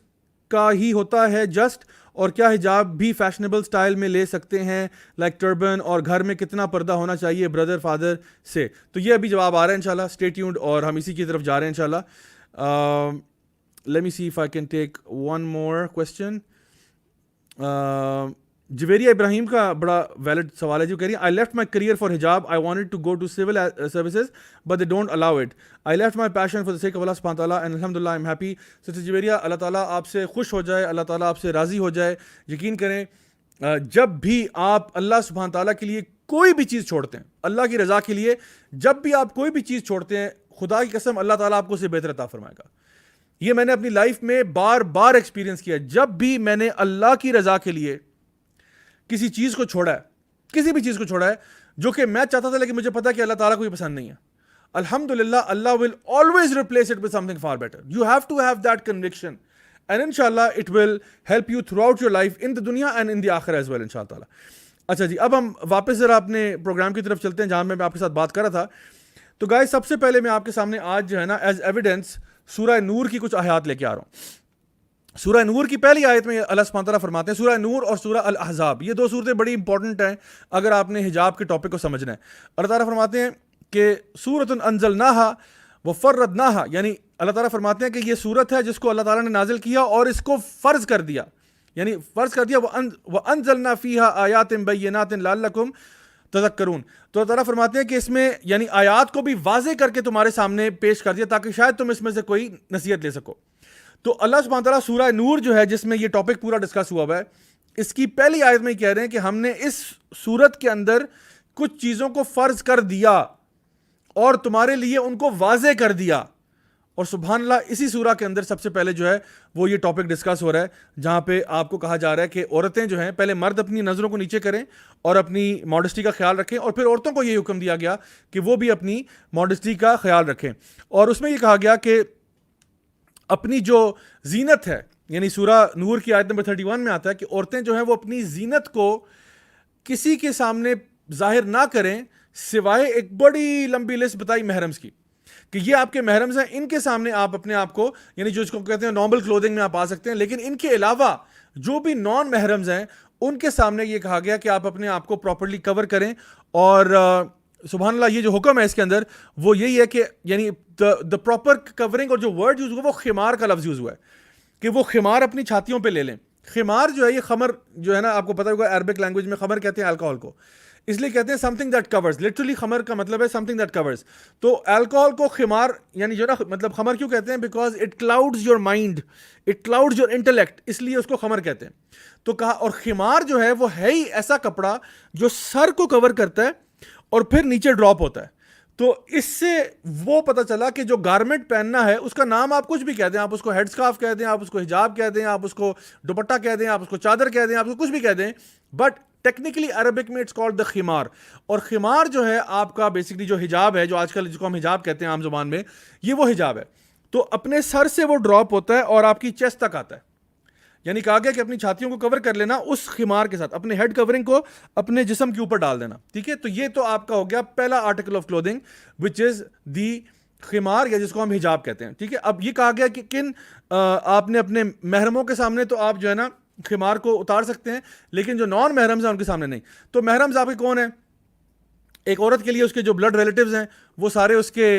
کا ہی ہوتا ہے جسٹ, اور کیا حجاب بھی فیشنیبل سٹائل میں لے سکتے ہیں لائک ٹربن, اور گھر میں کتنا پردہ ہونا چاہیے بردر فادر سے؟ تو یہ ابھی جواب آ رہا ہے انشاءاللہ, اسٹے ٹیونڈ, اور ہم اسی کی طرف جا رہے ہیں انشاءاللہ. Let me see if I can take one more question. Javeria Ibrahim کا بڑا ویلڈ سوال ہے جو کہہ رہی ہے I left my career for حجاب, I wanted to go to civil services but they don't allow it, I left my passion for the sake of Allah سبحانہ تعالیٰ اینڈ الحمد للہ I am happy. Sister Javeria, Allah تعالیٰ آپ سے خوش ہو جائے, اللہ تعالیٰ آپ سے راضی ہو جائے. یقین کریں جب بھی آپ اللہ سبحانہ تعالیٰ کے لیے کوئی بھی چیز چھوڑتے ہیں, اللہ کی رضا کے لیے جب بھی آپ کوئی بھی چیز چھوڑتے ہیں, خدا کی قسم اللہ تعالیٰ آپ کو اسے بہتر عطا فرمائے گا. یہ میں نے اپنی لائف میں بار بار ایکسپیرینس کیا. جب بھی میں نے اللہ کی رضا کے لیے کسی چیز کو چھوڑا ہے, کسی بھی چیز کو چھوڑا ہے جو کہ میں چاہتا تھا لیکن مجھے پتا کہ اللہ تعالیٰ کو یہ پسند نہیں ہے, الحمدللہ Allah will always replace it with something for better. You have to have that conviction and انشاءاللہ it will help you throughout your life in the دنیا اینڈ ان دی آخرہ ایز ویل انشاءاللہ تعالیٰ. اچھا جی, اب ہم واپس ذرا اپنے پروگرام کی طرف چلتے ہیں جہاں میں آپ کے ساتھ بات کر رہا تھا. تو گائز سب سے پہلے میں آپ کے سامنے آج جو ہے نا ایز ایویڈنس سورہ نور کی کچھ آیات لے کے آ رہا ہوں. سورہ نور کی پہلی آیت میں اللہ سبحانہ تعالیٰ فرماتے ہیں, سورہ نور اور سورہ الاحزاب, یہ دو صورتیں بڑی امپورٹنٹ ہیں اگر آپ نے حجاب کے ٹاپک کو سمجھنا ہے. اللہ تعالیٰ فرماتے ہیں کہ سورۃ انزلناہا وفرضناہا, یعنی اللہ تعالیٰ فرماتے ہیں کہ یہ سورت ہے جس کو اللہ تعالیٰ نے نازل کیا اور اس کو فرض کر دیا, یعنی فرض کر دیا. وانزلنا فیہا آیات بینات لعلکم تذکرون. تو اللہ تعالیٰ فرماتے ہیں کہ اس میں یعنی آیات کو بھی واضح کر کے تمہارے سامنے پیش کر دیا تاکہ شاید تم اس میں سے کوئی نصیحت لے سکو. تو اللہ سبحانہ تعالیٰ سورہ نور جو ہے جس میں یہ ٹاپک پورا ڈسکس ہوا ہے, اس کی پہلی آیت میں کہہ رہے ہیں کہ ہم نے اس سورت کے اندر کچھ چیزوں کو فرض کر دیا اور تمہارے لیے ان کو واضح کر دیا. اور سبحان اللہ اسی سورہ کے اندر سب سے پہلے جو ہے وہ یہ ٹاپک ڈسکس ہو رہا ہے جہاں پہ آپ کو کہا جا رہا ہے کہ عورتیں جو ہیں پہلے مرد اپنی نظروں کو نیچے کریں اور اپنی ماڈسٹی کا خیال رکھیں, اور پھر عورتوں کو یہ حکم دیا گیا کہ وہ بھی اپنی ماڈسٹی کا خیال رکھیں. اور اس میں یہ کہا گیا کہ اپنی جو زینت ہے, یعنی سورہ نور کی آیت نمبر 31 میں آتا ہے کہ عورتیں جو ہیں وہ اپنی زینت کو کسی کے سامنے ظاہر نہ کریں سوائے ایک بڑی لمبی لسٹ بتائی محرمز کی, کہ یہ آپ کے محرمز ہیں, ان کے سامنے آپ اپنے آپ کو یعنی جو اس کو کہتے ہیں نارمل کلودنگ میں آپ آ سکتے ہیں, لیکن ان کے علاوہ جو بھی نان محرمز ہیں ان کے سامنے یہ کہا گیا کہ آپ اپنے آپ کو پراپرلی کور کریں. اور سبحان اللہ یہ جو حکم ہے اس کے اندر وہ یہی ہے کہ یعنی دا پراپر کورنگ, اور جو ورڈ یوز ہوا وہ خمار کا لفظ یوز ہوا ہے کہ وہ خمار اپنی چھاتیوں پہ لے لیں. خمار جو ہے یہ خمر جو ہے نا آپ کو پتہ ہوگا عربک لینگویج میں خمر کہتے ہیں الکوہل کو, اس لیے کہتے ہیں something that covers, literally خمر کا مطلب ہے سم تھنگ دیٹ کورز. تو الکوہل کو خمار یعنی جو نا مطلب خمر کیوں کہتے ہیں, because it clouds your mind, it clouds your intellect, اس لیے اس کو خمر کہتے ہیں. تو کہا, اور خمار جو ہے وہ ہے ہی ایسا کپڑا جو سر کو کور کرتا ہے اور پھر نیچے ڈراپ ہوتا ہے. تو اس سے وہ پتہ چلا کہ جو گارمنٹ پہننا ہے اس کا نام آپ کچھ بھی کہہ دیں, آپ اس کو ہیڈ اسکارف کہہ دیں, آپ اس کو حجاب کہہ دیں, آپ اس کو دوپٹہ کہہ دیں, آپ اس کو چادر کہہ دیں, آپ اس کو کچھ بھی کہہ دیں, بٹ ٹیکنیکلی عربک میں اٹس کالڈ دا خمار. اور خمار جو ہے آپ کا بیسکلی جو حجاب ہے, جو آج کل جس کو ہم حجاب کہتے ہیں عام زبان میں, یہ وہ حجاب ہے. تو اپنے سر سے وہ ڈراپ ہوتا ہے اور آپ کی چیسٹ تک آتا ہے, یعنی کہا گیا کہ اپنی چھاتیوں کو کور کر لینا اس خمار کے ساتھ, اپنے ہیڈ کورنگ کو اپنے جسم کے اوپر ڈال دینا, ٹھیک ہے. تو یہ تو آپ کا ہو گیا پہلا آرٹیکل آف کلودنگ وچ از دی خمار, یا جس کو ہم حجاب کہتے ہیں, ٹھیک ہے. اب یہ کہا گیا کہ کن آپ نے اپنے محرموں کے سامنے تو آپ جو ہے نا خمار کو اتار سکتے ہیں, لیکن جو نان محرمز ہیں ان کے سامنے نہیں. تو محرمز آپ کے کون ہیں؟ ایک عورت کے لیے اس کے جو بلڈ ریلیٹیوز ہیں وہ سارے اس کے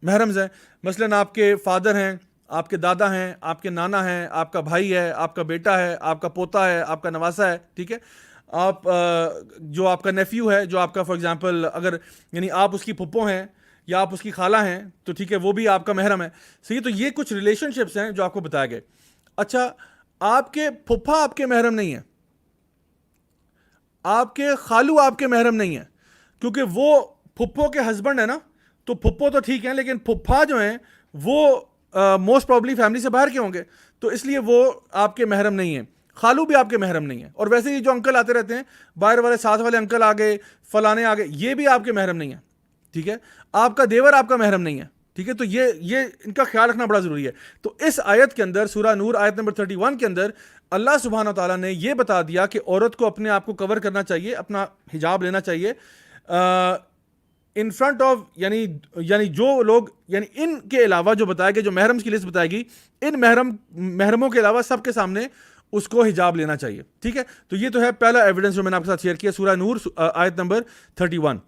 محرمز ہیں. مثلاً آپ کے فادر ہیں, آپ کے دادا ہیں, آپ کے نانا ہیں, آپ کا بھائی ہے, آپ کا بیٹا ہے, آپ کا پوتا ہے, آپ کا نواسا ہے, ٹھیک ہے. آپ جو آپ کا نیفیو ہے, جو آپ کا فار ایگزامپل اگر یعنی آپ اس کی پھپھو ہیں یا آپ اس کی خالہ ہیں تو ٹھیک ہے وہ بھی آپ کا محرم ہے. صحیح, تو یہ کچھ ریلیشن شپس ہیں جو آپ کو بتایا گئے. اچھا, آپ کے پھپھا آپ کے محرم نہیں ہیں, آپ کے خالو آپ کے محرم نہیں ہیں, کیونکہ وہ پھپھو کے ہسبینڈ ہے نا. تو پھپھو تو ٹھیک ہیں لیکن پھپھا جو ہیں وہ موسٹ پرابلی فیملی سے باہر کے ہوں گے, تو اس لیے وہ آپ کے محرم نہیں ہیں. خالو بھی آپ کے محرم نہیں ہیں. اور ویسے ہی جو انکل آتے رہتے ہیں باہر والے, ساتھ والے انکل آ گئے, فلانے آ گئے, یہ بھی آپ کے محرم نہیں ہیں, ٹھیک ہے. آپ کا دیور آپ کا محرم نہیں ہے, ٹھیک ہے. تو یہ ان کا خیال رکھنا بڑا ضروری ہے. تو اس آیت کے اندر سورہ نور آیت نمبر 31 کے اندر اللہ سبحانہ تعالیٰ نے یہ بتا دیا کہ عورت کو اپنے آپ کو کور کرنا چاہیے, اپنا حجاب لینا چاہیے. ان فرنٹ آف یعنی جو لوگ یعنی ان کے علاوہ جو بتایا گیا, جو محرم کی لسٹ بتائے گی, ان محرموں کے علاوہ سب کے سامنے اس کو حجاب لینا چاہیے. ٹھیک ہے, تو یہ تو ہے پہلا ایویڈنس جو میں نے آپ کے ساتھ شیئر کیا, سورہ نور آیت نمبر 31.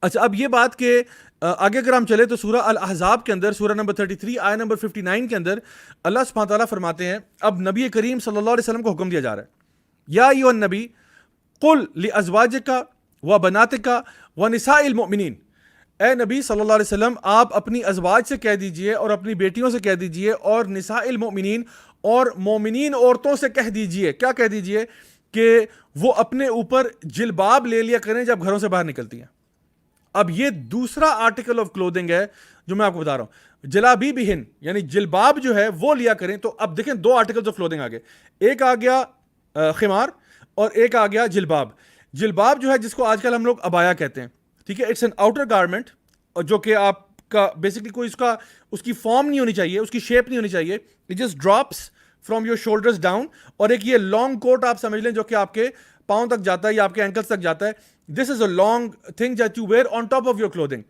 اچھا, اب یہ بات کہ آگے اگر ہم چلے تو سورہ الاحزاب کے اندر سورہ نمبر 33 آیت نمبر 59 کے اندر اللہ سبحانہ تعالیٰ فرماتے ہیں, اب نبی کریم صلی اللہ علیہ وسلم کو حکم دیا جا رہا ہے, یا ایھا النبی قل لازواجک و بناتک و نساء المؤمنین, اے نبی صلی اللہ علیہ وسلم آپ اپنی ازواج سے کہہ دیجئے اور اپنی بیٹیوں سے کہہ دیجئے اور نساء المؤمنین اور مومنین عورتوں سے کہہ دیجئے, کیا کہہ دیجئے, کہ وہ اپنے اوپر جلباب لے لیا کریں جب گھروں سے باہر نکلتی ہیں. اب یہ دوسرا آرٹیکل آف کلودنگ ہے جو میں آپ کو بتا رہا ہوں, جلابیبہن یعنی جلباب جو ہے وہ لیا کریں. تو اب دیکھیں دو آرٹیکلز آف کلودنگ آگے, ایک آ گیا خمار اور ایک آ گیا جلباب. جلباب جو ہے جس کو آج کل ہم لوگ ابایا کہتے ہیں, ٹھیک ہے, اٹس این آؤٹر گارمنٹ, اور جو کہ آپ کا بیسکلی کوئی اس کی فارم نہیں ہونی چاہیے, اس کی شیپ نہیں ہونی چاہیے, it just drops from your shoulders down. اور ایک یہ لانگ کوٹ آپ سمجھ لیں جو کہ آپ کے پاؤں تک جاتا ہے یا آپ کے اینکلز تک جاتا ہے. This is a long thing that you wear on top of your clothing.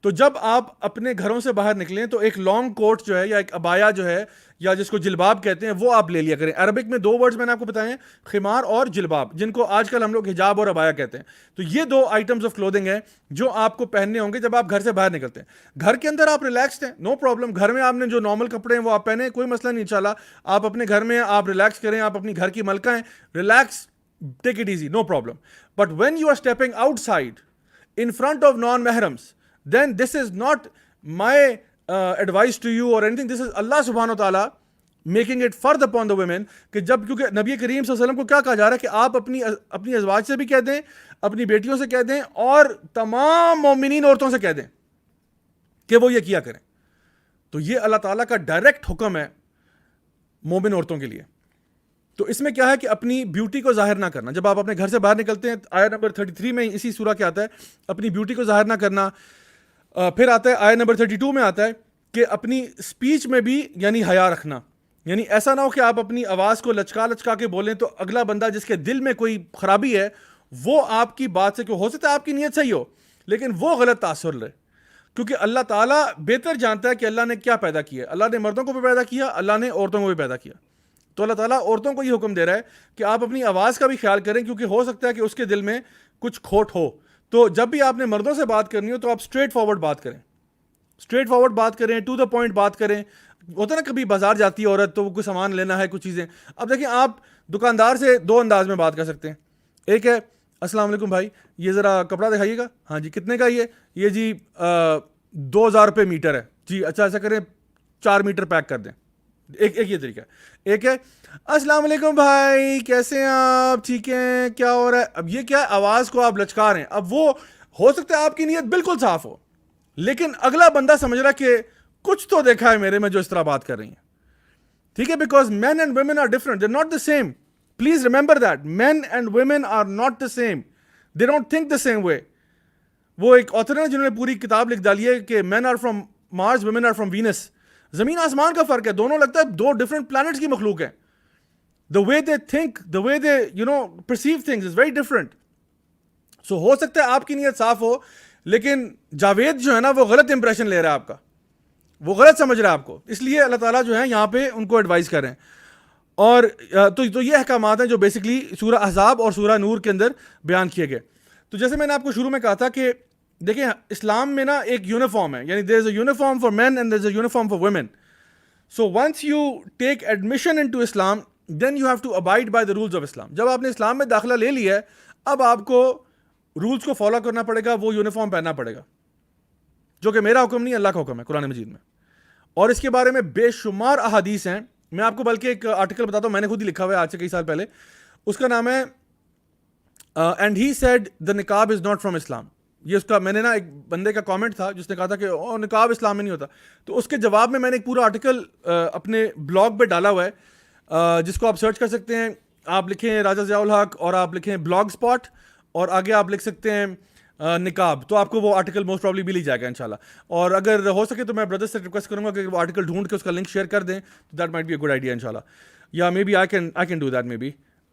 تو جب آپ اپنے گھروں سے باہر نکلیں تو ایک لانگ کوٹ جو ہے یا ایک ابایا جو ہے یا جس کو جلباب کہتے ہیں وہ آپ لے لیا کریں. عربک میں دو ورڈز میں نے آپ کو بتائے ہیں, خمار اور جلباب, جن کو آج کل ہم لوگ حجاب اور ابایا کہتے ہیں. تو یہ دو آئٹمز آف کلودنگ ہیں جو آپ کو پہننے ہوں گے جب آپ گھر سے باہر نکلتے ہیں. گھر کے اندر آپ ریلیکسڈ ہیں, نو پرابلم, گھر میں آپ نے جو نارمل کپڑے ہیں وہ آپ پہنے, کوئی مسئلہ نہیں انشاءاللہ. آپ اپنے گھر میں آپ ریلیکس کریں, آپ اپنی گھر کی ملکہ ہیں, relax, take it easy, no problem. But when you are stepping outside in front of non-mahrams, then this is not my advice to you or anything. This is Allah subhanahu wa ta'ala making it fard upon the women, کہ جب کیونکہ نبی کریم صلی اللہ علیہ وسلم کو کیا کہا جا رہا ہے کہ آپ اپنی ازواج سے بھی کہہ دیں, اپنی بیٹیوں سے کہہ دیں اور تمام مومنین عورتوں سے کہہ دیں کہ وہ یہ کیا کریں. تو یہ اللہ تعالیٰ کا ڈائریکٹ حکم ہے مومن عورتوں کے لیے. تو اس میں کیا ہے کہ اپنی بیوٹی کو ظاہر نہ کرنا. جب آپ اپنے گھر سے باہر نکلتے ہیں, آیت نمبر 33 میں اسی سورہ کے آتا ہے اپنی بیوٹی کو ظاہر نہ کرنا. پھر آتا ہے آیت نمبر 32 میں آتا ہے کہ اپنی اسپیچ میں بھی یعنی حیا رکھنا. یعنی ایسا نہ ہو کہ آپ اپنی آواز کو لچکا کے بولیں تو اگلا بندہ جس کے دل میں کوئی خرابی ہے وہ آپ کی بات سے, کہ ہو سکتا ہے آپ کی نیت صحیح ہو لیکن وہ غلط تاثر لے, کیونکہ اللہ تعالیٰ بہتر جانتا ہے کہ اللہ نے کیا پیدا کیا. اللہ نے مردوں کو بھی پیدا کیا, اللہ نے عورتوں کو بھی پیدا کیا. تو اللہ تعالیٰ عورتوں کو یہ حکم دے رہا ہے کہ آپ اپنی آواز کا بھی خیال کریں, کیونکہ ہو سکتا ہے کہ اس کے دل میں کچھ کھوٹ ہو. تو جب بھی آپ نے مردوں سے بات کرنی ہو تو آپ اسٹریٹ فارورڈ بات کریں, ٹو دا پوائنٹ بات کریں. ہوتا ہے نا کبھی بازار جاتی ہے عورت تو وہ کوئی سامان لینا ہے, کچھ چیزیں. اب دیکھیں آپ دکاندار سے دو انداز میں بات کر سکتے ہیں. ایک ہے السلام علیکم بھائی, یہ ذرا کپڑا دکھائیے گا. ہاں جی, کتنے کا یہ جی 2000 روپے میٹر ہے جی. اچھا ایسا کریں 4 میٹر پیک کر دیں. ایک یہ طریقہ ہے. ایک ہے السلام علیکم بھائی, کیسے ہیں آپ, ٹھیک ہیں, کیا ہو رہا ہے. اب یہ کیا ہے, آواز کو آپ لچکا رہے ہیں. اب وہ ہو سکتا ہے آپ کی نیت بالکل صاف ہو لیکن اگلا بندہ سمجھ رہا کہ کچھ تو دیکھا ہے میرے میں جو اس طرح بات کر رہی ہیں. ٹھیک ہے, because men and women are different, they not the same. Please remember that men and women are not the same, they don't think the same way. وہ ایک آتھر ہے جنہوں نے پوری کتاب لکھ ڈالی ہے کہ men are from Mars, women are from Venus. زمین آسمان کا فرق ہے, دونوں لگتا ہے دو ڈفرنٹ پلانٹس کی مخلوق ہیں. the way they think, the way they perceive things is very different. So ہو سکتا ہے آپ کی نیت صاف ہو لیکن جاوید جو ہے نا وہ غلط امپریشن لے رہا ہے آپ کا, وہ غلط سمجھ رہا ہے آپ کو. اس لیے اللہ تعالیٰ جو ہے یہاں پہ ان کو ایڈوائز کر رہے ہیں. اور تو یہ احکامات ہیں جو بیسکلی سورہ احزاب اور سورہ نور کے اندر بیان کیے گئے. تو جیسے میں نے آپ کو شروع میں کہا تھا کہ دیکھیں اسلام میں نا ایک یونیفارم ہے, یعنی there is a uniform for men and there is a uniform for women. So once you take admission in to Islam then you have to abide by the rules of Islam. جب آپ نے اسلام میں داخلہ لے لیا ہے اب آپ کو رولز کو فالو کرنا پڑے گا, وہ یونیفارم پہننا پڑے گا, جو کہ میرا حکم نہیں اللہ کا حکم ہے قرآن مجید میں. اور اس کے بارے میں بے شمار احادیث ہیں. میں آپ کو بلکہ ایک آرٹیکل بتاتا ہوں, میں نے خود ہی لکھا ہوا ہے آج سے کئی سال پہلے. اس کا نام ہے اینڈ ہی سیڈ دا نقاب از ناٹ فرام اسلام. یہ اس کا میں نے نا ایک بندے کا کامنٹ تھا جس نے کہا تھا کہ نقاب اسلام میں نہیں ہوتا. تو اس کے جواب میں نے ایک پورا آرٹیکل اپنے بلاگ پہ ڈالا ہوا ہے جس کو آپ سرچ کر سکتے ہیں. آپ لکھیں راجہ ضیاء الحق اور آپ لکھیں بلاگ اسپاٹ اور آگے آپ لکھ سکتے ہیں نقاب, تو آپ کو وہ آرٹیکل موسٹ پرابلی مل ہی جائے گا انشاءاللہ. اور اگر ہو سکے تو میں بردر سے ریکویسٹ کروں گا کہ وہ آرٹیکل ڈھونڈ کے اس کا لنک شیئر کر دیں, تو that might be a good idea انشاءاللہ. یا maybe I can do that, maybe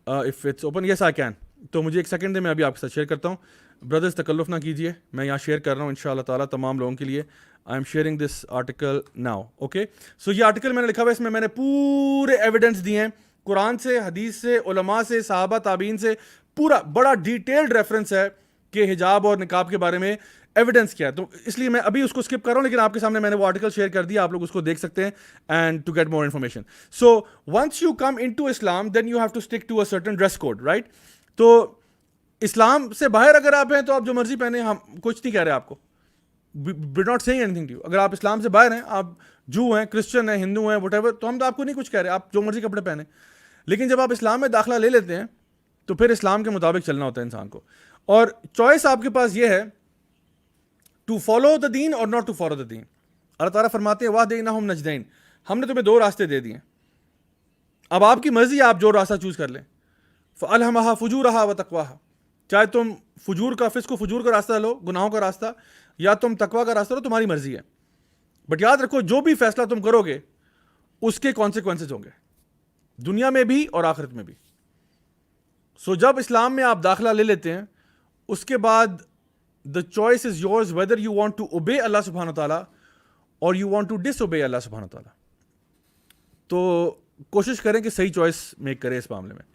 if it's open. Yes I can. تو مجھے ایک سیکنڈ دیں, میں ابھی آپ کے ساتھ شیئر کرتا ہوں. بردرز تکلف نہ کیجیے, میں یہاں شیئر کر رہا ہوں انشاءاللہ تعالیٰ تمام لوگوں کے لیے. I am sharing this article now. Okay, so یہ آرٹیکل میں نے لکھا ہوا ہے, اس میں میں نے پورے ایویڈنس دیے ہیں قرآن سے, حدیث سے, علماء سے, صحابہ تابعین سے, پورا بڑا ڈیٹیلڈ ریفرنس ہے کہ حجاب اور نقاب کے بارے میں ایویڈنس کیا ہے. تو اس لیے میں ابھی اس کو اسکپ کر رہا ہوں, لیکن آپ کے سامنے میں نے وہ آرٹیکل شیئر کر دیا, آپ لوگ اس کو دیکھ سکتے ہیں and to get more information. So once you come in to Islam then you have to stick to a certain dress code, right. تو اسلام سے باہر اگر آپ ہیں تو آپ جو مرضی پہنیں, ہم کچھ نہیں کہہ رہے آپ کو, we're not saying anything to you. اگر آپ اسلام سے باہر ہیں, آپ جو ہیں, کرسچن ہیں, ہندو ہیں, وٹ ایور, تو ہم تو آپ کو نہیں کچھ کہہ رہے, آپ جو مرضی کپڑے پہنیں. لیکن جب آپ اسلام میں داخلہ لے لیتے ہیں تو پھر اسلام کے مطابق چلنا ہوتا ہے انسان کو, اور چوائس آپ کے پاس یہ ہے ٹو فالو دا دین اور ناٹ ٹو فالو دا دین. اللہ تعالیٰ فرماتے ہیں وَهَدَيْنَاهُمْ نَجْدَيْنِ, ہم نے تمہیں 2 راستے دے دیے, اب آپ کی مرضی, آپ جو راستہ چوز کر لیں. فَأَلْهَمَهَا فُجُورَهَا وَتَقْوَاهَا, چاہے تم فجور کا, فسق و فجور کا راستہ لو, گناہوں کا راستہ, یا تم تقویٰ کا راستہ لو, تمہاری مرضی ہے. بٹ یاد رکھو جو بھی فیصلہ تم کرو گے اس کے کانسیکوینسز ہوں گے, دنیا میں بھی اور آخرت میں بھی. سو جب اسلام میں آپ داخلہ لے لیتے ہیں, اس کے بعد the choice is yours whether you want to obey Allah subhanahu wa ta'ala or you want to disobey Allah subhanahu wa ta'ala. تو کوشش کریں کہ صحیح چوائس میک کریں اس معاملے میں.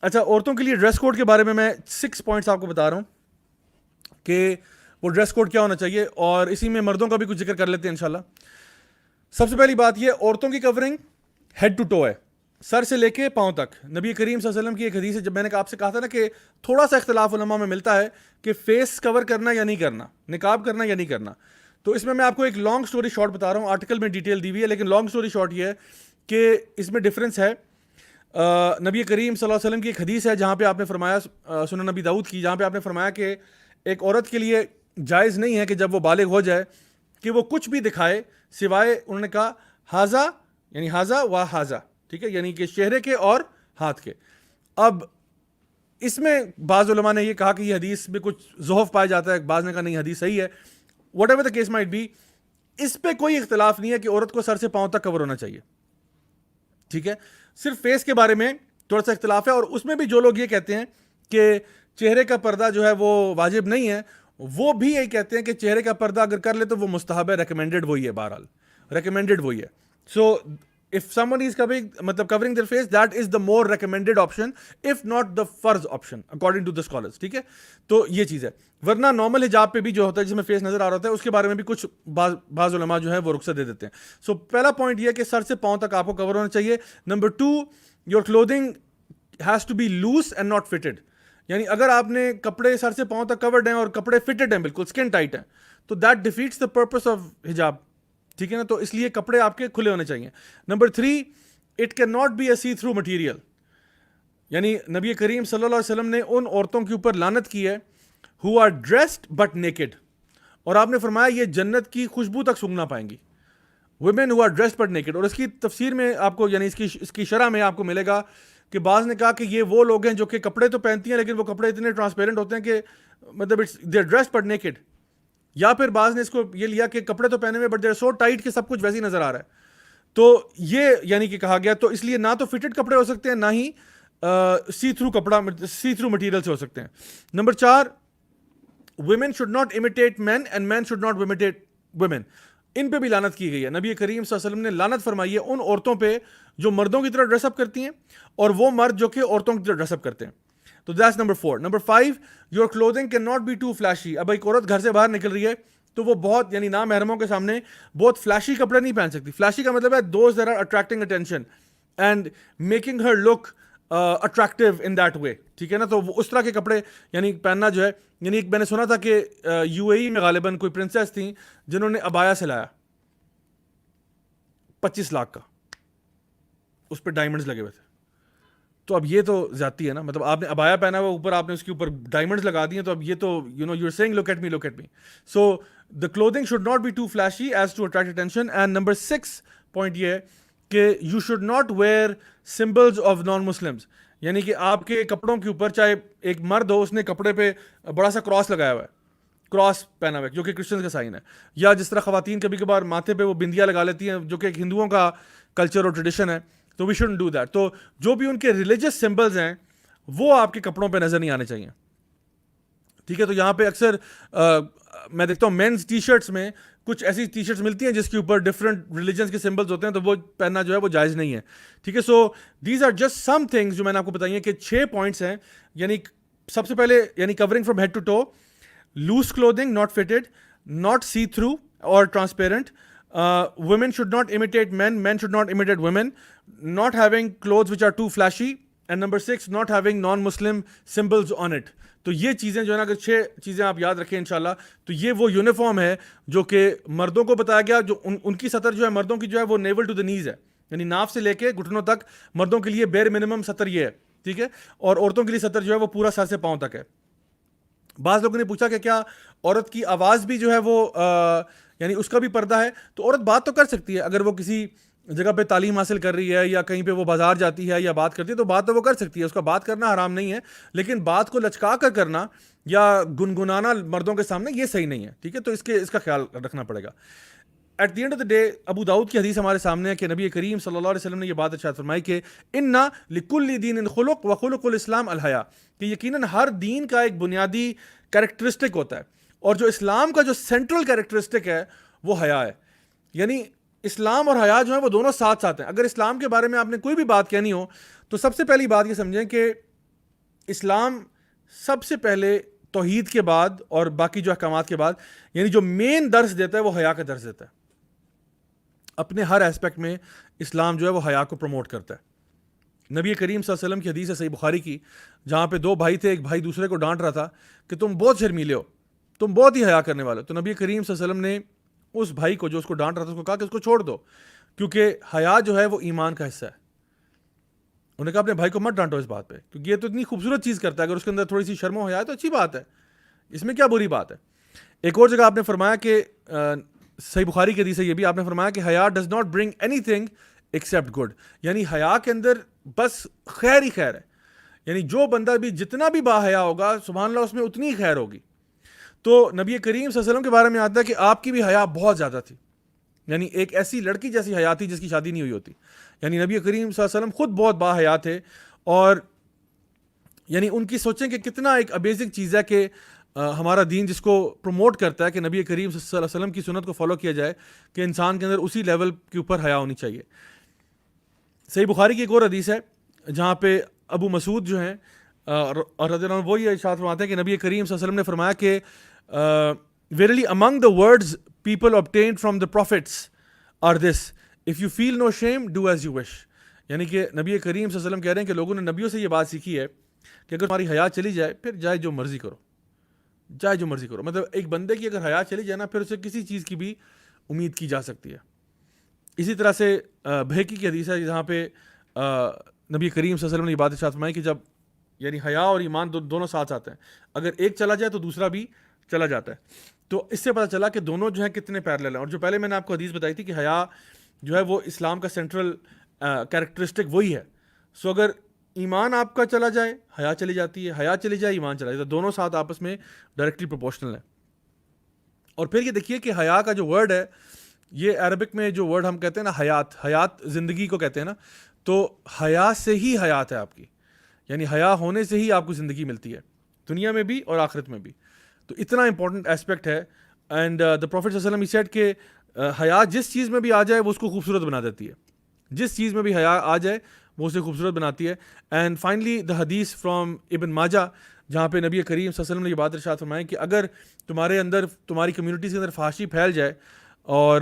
اچھا, عورتوں کے لیے ڈریس کوڈ کے بارے میں 6 پوائنٹس آپ کو بتا رہا ہوں کہ وہ ڈریس کوڈ کیا ہونا چاہیے, اور اسی میں مردوں کا بھی کچھ ذکر کر لیتے ہیں انشاءاللہ. سب سے پہلی بات یہ, عورتوں کی کورنگ ہیڈ ٹو ٹو ہے, سر سے لے کے پاؤں تک. نبی کریم صلی اللہ علیہ وسلم کی ایک حدیث ہے, جب میں نے آپ سے کہا تھا نا کہ تھوڑا سا اختلاف علماء میں ملتا ہے کہ فیس کور کرنا یا نہیں کرنا, نقاب کرنا یا نہیں کرنا, تو اس میں آپ کو ایک لانگ سٹوری شارٹ بتا رہا ہوں. آرٹیکل میں ڈیٹیل دی ہوئی ہے, لیکن لانگ سٹوری شارٹ یہ ہے کہ اس میں ڈفرینس ہے. نبی کریم صلی اللہ علیہ وسلم کی ایک حدیث ہے جہاں پہ آپ نے فرمایا, سنن نبی داؤد کی, جہاں پہ آپ نے فرمایا کہ ایک عورت کے لیے جائز نہیں ہے کہ جب وہ بالغ ہو جائے کہ وہ کچھ بھی دکھائے سوائے, انہوں نے کہا ہاذا, یعنی ہاذا و ہاذا, ٹھیک ہے, یعنی کہ چہرے کے اور ہاتھ کے. اب اس میں بعض علماء نے یہ کہا کہ یہ حدیث میں کچھ ضعف پایا جاتا ہے, بعض نے کہا نہیں حدیث صحیح ہے. Whatever the case might be, اس پہ کوئی اختلاف نہیں ہے کہ عورت کو سر سے پاؤں تک کور ہونا چاہیے, ٹھیک ہے. صرف فیس کے بارے میں تھوڑا سا اختلاف ہے, اور اس میں بھی جو لوگ یہ کہتے ہیں کہ چہرے کا پردہ جو ہے وہ واجب نہیں ہے, وہ بھی یہی کہتے ہیں کہ چہرے کا پردہ اگر کر لے تو وہ مستحب ہے, ریکمینڈڈ وہی ہے, بہرحال ریکمینڈڈ وہی ہے. سو if someone is covering their face, that is the more recommended option, if not the فرض option according to the scholars, ٹھیک ہے. تو یہ چیز ہے, ورنہ نارمل حجاب پہ بھی جو ہوتا ہے جس میں فیس نظر آ رہا ہوتا ہے, اس کے بارے میں بھی کچھ بعض علماء جو ہے وہ رخصت دے دیتے ہیں. سو پہلا پوائنٹ یہ ہے کہ سر سے پاؤں تک آپ کو کور ہونا چاہیے. Number 2, your clothing has to be loose and not fitted, یعنی اگر آپ نے کپڑے سر سے پاؤں تک کورڈ ہیں اور کپڑے فٹڈ ہیں, بالکل اسکن ٹائٹ ہیں, تو that defeats the purpose of حجاب, ٹھیک ہے نا. تو اس لیے کپڑے آپ کے کھلے ہونے چاہیے. Number 3, it can not be a see through material, یعنی نبی کریم صلی اللہ علیہ وسلم نے ان عورتوں کے اوپر لعنت کی ہے who are dressed but naked, اور آپ نے فرمایا یہ جنت کی خوشبو تک سونگھ نہ پائیں گی, women who are dressed but naked. اور اس کی تفسیر میں آپ کو, یعنی اس کی شرح میں آپ کو ملے گا کہ بعض نے کہا کہ یہ وہ لوگ ہیں جو کہ کپڑے تو پہنتی ہیں لیکن وہ کپڑے اتنے ٹرانسپیرنٹ ہوتے ہیں کہ مطلب they are dressed but naked, یا پھر بعض نے اس کو یہ لیا کہ کپڑے تو پہنے ہوئے but they are so tight کہ سب کچھ ویسے ہی نظر آ رہا ہے. تو یہ یعنی کہ کہا گیا, تو اس لیے نہ تو فٹڈ کپڑے ہو سکتے ہیں, نہ ہی سی تھرو کپڑا, سی تھرو مٹیریل سے ہو سکتے ہیں. Number 4, women should not imitate men and men should not imitate women, ان پہ بھی لعنت کی گئی ہے. نبی کریم صلی اللہ علیہ وسلم نے لعنت فرمائی ہے ان عورتوں پہ جو مردوں کی طرح ڈریس اپ کرتی ہیں اور وہ مرد جو کہ عورتوں کی طرح ڈریس اپ کرتے ہیں. تو that's number 4. Number 5, your clothing can not be too flashy. اب ایک عورت گھر سے باہر نکل رہی ہے تو وہ بہت, یعنی نامحرموں کے سامنے بہت فلیشی کپڑے نہیں پہن سکتی. فلیشی کا مطلب ہے those that are attracting attention and making her look attractive in that way, ٹھیک ہے نا. تو اس طرح کے کپڑے یعنی پہننا جو ہے, یعنی میں نے سنا تھا کہ UAE میں غالباً کوئی پرنسس تھیں جنہوں نے ابایا سلایا 25 لاکھ کا, اس پہ ڈائمنڈز لگے ہوئے تھے. تو اب یہ تو زیادتی ہے نا, مطلب آپ نے ابایا پہنا ہوا, اوپر آپ نے اس کے اوپر ڈائمنڈز لگا دیے, تو اب یہ تو you are seeing look at me. So the clothing should not be too flashy as to attract attention. And number 6 point یہ ہے کہ you should not wear symbols of non-Muslims, یعنی کہ آپ کے کپڑوں کے اوپر, چاہے ایک مرد ہو اس نے کپڑے پہ بڑا سا کراس لگایا ہوا ہے, کراس پہنا ہوا ہے جو کہ کرسچنز کا سائن ہے, یا جس طرح خواتین کبھی کبھار ماتھے پہ وہ بندیاں لگا لیتی ہیں جو کہ ایک ہندوؤں کا کلچر اور ٹریڈیشن ہے, تو وی شوڈنٹ ڈو دیٹ. تو جو بھی ان کے ریلیجس سمبلز ہیں وہ آپ کے کپڑوں پہ نظر نہیں آنے چاہیے. ٹھیک ہے. تو یہاں پہ اکثر میں دیکھتا ہوں مینز ٹی شرٹس میں کچھ ایسی ٹی شرٹس ملتی ہیں جس کے اوپر ڈفرنٹ ریلیجنس کے سمبلز ہوتے ہیں, تو وہ پہننا جو ہے وہ جائز نہیں ہے. ٹھیک ہے. So these are just some things جو میں نے آپ کو بتائی ہیں کہ 6 پوائنٹس ہیں. یعنی سب سے پہلے یعنی covering from head to toe, loose clothing not fitted, not see through اور transparent, women should not imitate men, men should not imitate women, not having clothes which are too flashy, and number 6, not having non-Muslim symbols on it. تو یہ چیزیں جو ہے نا, اگر 6 چیزیں آپ یاد رکھیں انشاءاللہ, تو یہ وہ یونیفارم ہے جو کہ مردوں کو بتایا گیا. جو ان کی سطر جو ہے مردوں کی جو ہے وہ نیول ٹو دا نیز ہے, یعنی ناف سے لے کے گھٹنوں تک مردوں کے لیے بیر منیمم سطر یہ ہے. ٹھیک ہے. اور عورتوں کے لیے سطر جو ہے وہ پورا سر سے پاؤں تک ہے. بعض لوگوں نے پوچھا کہ کیا عورت کی آواز بھی جو ہے وہ یعنی اس کا بھی پردہ ہے؟ تو عورت بات تو کر سکتی ہے, اگر وہ کسی جگہ پہ تعلیم حاصل کر رہی ہے یا کہیں پہ وہ بازار جاتی ہے یا بات کرتی ہے تو بات تو وہ کر سکتی ہے, اس کا بات کرنا حرام نہیں ہے, لیکن بات کو لچکا کر کرنا یا گنگنانا مردوں کے سامنے یہ صحیح نہیں ہے. ٹھیک ہے. تو اس کا خیال رکھنا پڑے گا. At the end of the day Abu Dawood کی حدیث ہمارے سامنے ہے کہ نبی کریم صلی اللہ علیہ وسلم نے یہ بات ارشاد فرمائی کہ انا لکل دین خلق و خلق الاسلام الحیا, کہ یقیناً ہر دین کا ایک بنیادی کریکٹرسٹک ہوتا ہے, اور جو اسلام کا جو سینٹرل کریکٹرسٹک ہے وہ حیا ہے. یعنی اسلام اور حیا جو ہے وہ دونوں ساتھ ساتھ ہیں. اگر اسلام کے بارے میں آپ نے کوئی بھی بات کہنی ہو تو سب سے پہلی بات یہ سمجھیں کہ اسلام سب سے پہلے توحید کے بعد اور باقی جو احکامات کے بعد یعنی جو مین درس دیتا ہے وہ حیا کا درس دیتا ہے. اپنے ہر ایسپیکٹ میں اسلام جو ہے وہ حیا کو پروموٹ کرتا ہے. نبی کریم صلی اللہ علیہ وسلم کی حدیث ہے صحیح بخاری کی, جہاں پہ 2 بھائی تھے, ایک بھائی دوسرے کو ڈانٹ رہا تھا کہ تم بہت شرمیلے ہو, تم بہت ہی حیا کرنے والے ہو. تو نبی کریم صلی اللہ علیہ وسلم نے اس بھائی کو جو اس کو ڈانٹ رہا تھا اس کو کہا کہ اس کو چھوڑ دو, کیونکہ حیا جو ہے وہ ایمان کا حصہ ہے. انہوں نے کہا اپنے بھائی کو مت ڈانٹو اس بات پہ, کیونکہ یہ تو اتنی خوبصورت چیز کرتا ہے, اگر اس کے اندر تھوڑی سی شرم و حیا ہے تو اچھی بات ہے, اس میں کیا بری بات ہے. ایک اور جگہ آپ نے فرمایا کہ صحیح بخاری کی حدیث ہے یہ بھی, آپ نے فرمایا کہ حیا does not bring any thing accept good, یعنی حیا کے اندر بس خیر ہی خیر ہے. یعنی جو بندہ بھی جتنا بھی با حیا ہوگا سبحان اللہ اس میں اتنی خیر ہوگی. تو نبی کریم صلی اللہ علیہ وسلم کے بارے میں آتا ہے کہ آپ کی بھی حیا بہت زیادہ تھی, یعنی ایک ایسی لڑکی جیسی حیا تھی جس کی شادی نہیں ہوئی ہوتی. یعنی نبی کریم صلی اللہ علیہ وسلم خود بہت با حیا تھے, اور یعنی ان کی سوچیں کہ کتنا ایک بیسک چیز ہے کہ ہمارا دین جس کو پروموٹ کرتا ہے کہ نبی کریم صلی اللہ علیہ وسلم کی سنت کو فالو کیا جائے, کہ انسان کے اندر اسی لیول کے اوپر حیا ہونی چاہیے. صحیح بخاری کی ایک اور حدیث ہے جہاں پہ ابو مسعود جو ہیں اور رضی اللہ عنہ وہ یہ ارشاد فرماتے ہیں کہ نبی کریم صلی اللہ علیہ وسلم نے فرمایا کہ verily among the words people obtained from the prophets are this, if you feel no shame do as you wish. یعنی کہ نبی کریم صلی اللہ علیہ وسلم کہہ رہے ہیں کہ لوگوں نے نبیوں سے یہ بات سیکھی ہے کہ اگر تمہاری حیا چلی جائے پھر جائے جو مرضی کرو, جائے جو مرضی کرو. مطلب ایک بندے کی اگر حیا چلی جائے نا پھر اسے کسی چیز کی بھی امید کی جا سکتی ہے. اسی طرح سے بہقی کی حدیث ہے جہاں پہ نبی کریم صلی اللہ علیہ وسلم نے یہ بات ارشاد فرمائی کہ جب یعنی حیا اور ایمان دونوں ساتھ آتے ہیں, اگر ایک چلا جائے تو دوسرا بھی چلا جاتا ہے. تو اس سے پتہ چلا کہ دونوں جو ہیں کتنے پیرلل ہیں. اور جو پہلے میں نے آپ کو حدیث بتائی تھی کہ حیا جو ہے وہ اسلام کا سینٹرل کریکٹرسٹک وہی ہے. سو اگر ایمان آپ کا چلا جائے حیا چلی جاتی ہے, حیا چلی جائے ایمان چلا جاتا ہے, دونوں ساتھ آپس میں ڈائریکٹلی پروپورشنل ہیں. اور پھر یہ دیکھیے کہ حیا کا جو ورڈ ہے یہ عربک میں جو ورڈ ہم کہتے ہیں نا حیات, حیات زندگی کو کہتے ہیں نا, تو حیا سے ہی حیات ہے آپ کی, یعنی حیا ہونے سے ہی آپ کو زندگی ملتی ہے دنیا میں بھی اور آخرت میں بھی. تو اتنا امپورٹنٹ ایسپیکٹ ہے. اینڈ دا پروفیٹ صلی اللہ علیہ وسلم ہی سیڈ کہ حیا جس چیز میں بھی آ جائے وہ اس کو خوبصورت بنا دیتی ہے, جس چیز میں بھی حیا آ جائے وہ اسے خوبصورت بناتی ہے. اینڈ فائنلی دا حدیث فرام ابن ماجہ جہاں پہ نبی کریم صلی اللہ علیہ وسلم نے یہ بات ارشاد فرمائی کہ اگر تمہارے اندر تمہاری کمیونٹیز کے اندر فحاشی پھیل جائے اور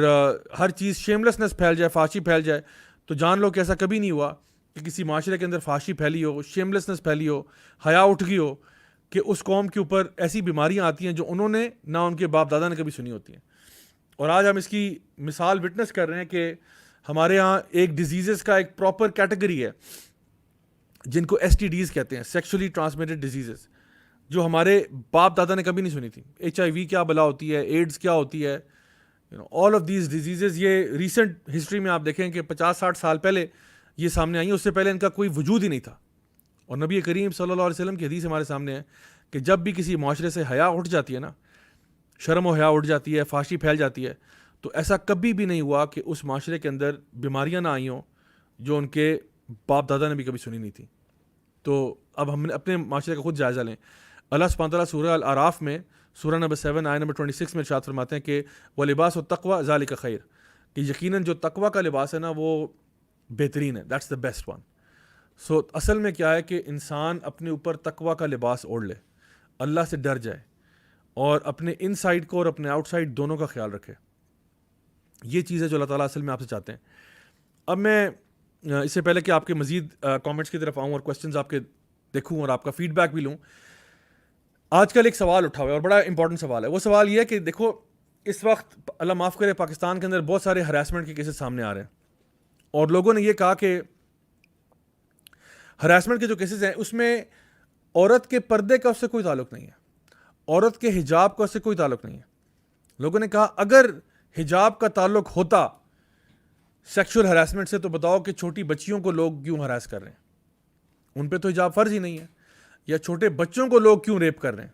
ہر چیز شیملیسنس پھیل جائے, فحاشی پھیل جائے, تو جان لو کہ ایسا کبھی نہیں ہوا کہ کسی معاشرے کے اندر فحاشی پھیلی ہو, شیملیسنس پھیلی ہو, حیا اٹھ گئی ہو, کہ اس قوم کے اوپر ایسی بیماریاں آتی ہیں جو انہوں نے نہ ان کے باپ دادا نے کبھی سنی ہوتی ہیں. اور آج ہم اس کی مثال وٹنس کر رہے ہیں کہ ہمارے ہاں ایک ڈیزیزز کا ایک پراپر کیٹیگری ہے جن کو STDs کہتے ہیں, سیکشولی ٹرانسمیٹڈ ڈیزیزز, جو ہمارے باپ دادا نے کبھی نہیں سنی تھی. HIV کیا بلا ہوتی ہے, ایڈز کیا ہوتی ہے, آل آف دیز ڈیزیزز یہ ریسنٹ ہسٹری میں آپ دیکھیں کہ 50-60 سال پہلے یہ سامنے آئی ہیں, اس سے پہلے ان کا کوئی وجود ہی نہیں تھا. اور نبی کریم صلی اللہ علیہ وسلم کی حدیث ہمارے سامنے ہے کہ جب بھی کسی معاشرے سے حیا اٹھ جاتی ہے نا, شرم و حیا اٹھ جاتی ہے, فحاشی پھیل جاتی ہے, تو ایسا کبھی بھی نہیں ہوا کہ اس معاشرے کے اندر بیماریاں نہ آئی ہوں جو ان کے باپ دادا نے بھی کبھی سنی نہیں تھی. تو اب ہم اپنے معاشرے کا خود جائزہ لیں. اللہ سبحانہ تعالیٰ سورہ الاعراف میں سورہ نمبر 7 آیت نمبر 26 میں ارشاد فرماتے ہیں کہ وَلِبَاسُ التَّقْوَى ذَلِكَ خَيْرٌ، کہ یقیناً جو تقویٰ کا لباس ہے نا وہ بہترین ہے، دیٹس دا بیسٹ ون. سو اصل میں کیا ہے کہ انسان اپنے اوپر تقویٰ کا لباس اوڑھ لے، اللہ سے ڈر جائے اور اپنے ان سائڈ کو اور اپنے آؤٹ سائڈ دونوں کا خیال رکھے. یہ چیز ہے جو اللہ تعالیٰ اصل میں آپ سے چاہتے ہیں. اب میں اس سے پہلے کہ آپ کے مزید کامنٹس کی طرف آؤں اور کویسچنز آپ کے دیکھوں اور آپ کا فیڈ بیک بھی لوں، آج کل ایک سوال اٹھا ہوا ہے اور بڑا امپورٹنٹ سوال ہے. وہ سوال یہ ہے کہ دیکھو اس وقت اللہ معاف کرے پاکستان کے اندر بہت سارے ہراسمنٹ کے کیسز سامنے آ رہے ہیں، اور لوگوں نے یہ کہا کہ ہراسمنٹ کے جو کیسز ہیں اس میں عورت کے پردے کا اس سے کوئی تعلق نہیں ہے، عورت کے حجاب کا اس سے کوئی تعلق نہیں ہے. لوگوں نے کہا اگر حجاب کا تعلق ہوتا سیکشول ہراسمنٹ سے تو بتاؤ کہ چھوٹی بچیوں کو لوگ کیوں ہراس کر رہے ہیں، ان پہ تو حجاب فرض ہی نہیں ہے. یا چھوٹے بچوں کو لوگ کیوں ریپ کر رہے ہیں،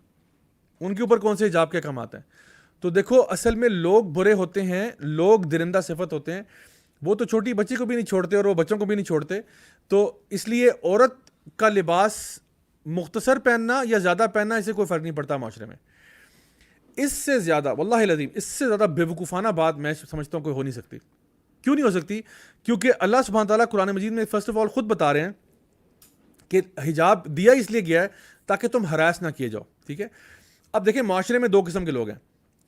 ان کے اوپر کون سے حجاب کے احکامات ہیں. تو دیکھو اصل میں لوگ برے ہوتے ہیں، لوگ درندہ صفت ہوتے ہیں، وہ تو چھوٹی بچی کو بھی نہیں چھوڑتے اور وہ بچوں کو بھی نہیں چھوڑتے. تو اس لیے عورت کا لباس مختصر پہننا یا زیادہ پہننا اسے کوئی فرق نہیں پڑتا معاشرے میں. اس سے زیادہ واللہ العظیم اس سے زیادہ بیوقوفانہ بات میں سمجھتا ہوں کوئی ہو نہیں سکتی. کیوں نہیں ہو سکتی؟ کیونکہ اللہ سبحانہ تعالیٰ قرآن مجید میں فرسٹ آف آل خود بتا رہے ہیں کہ حجاب دیا اس لیے گیا ہے تاکہ تم ہراس نہ کیے جاؤ. ٹھیک ہے، اب دیکھیں معاشرے میں دو قسم کے لوگ ہیں.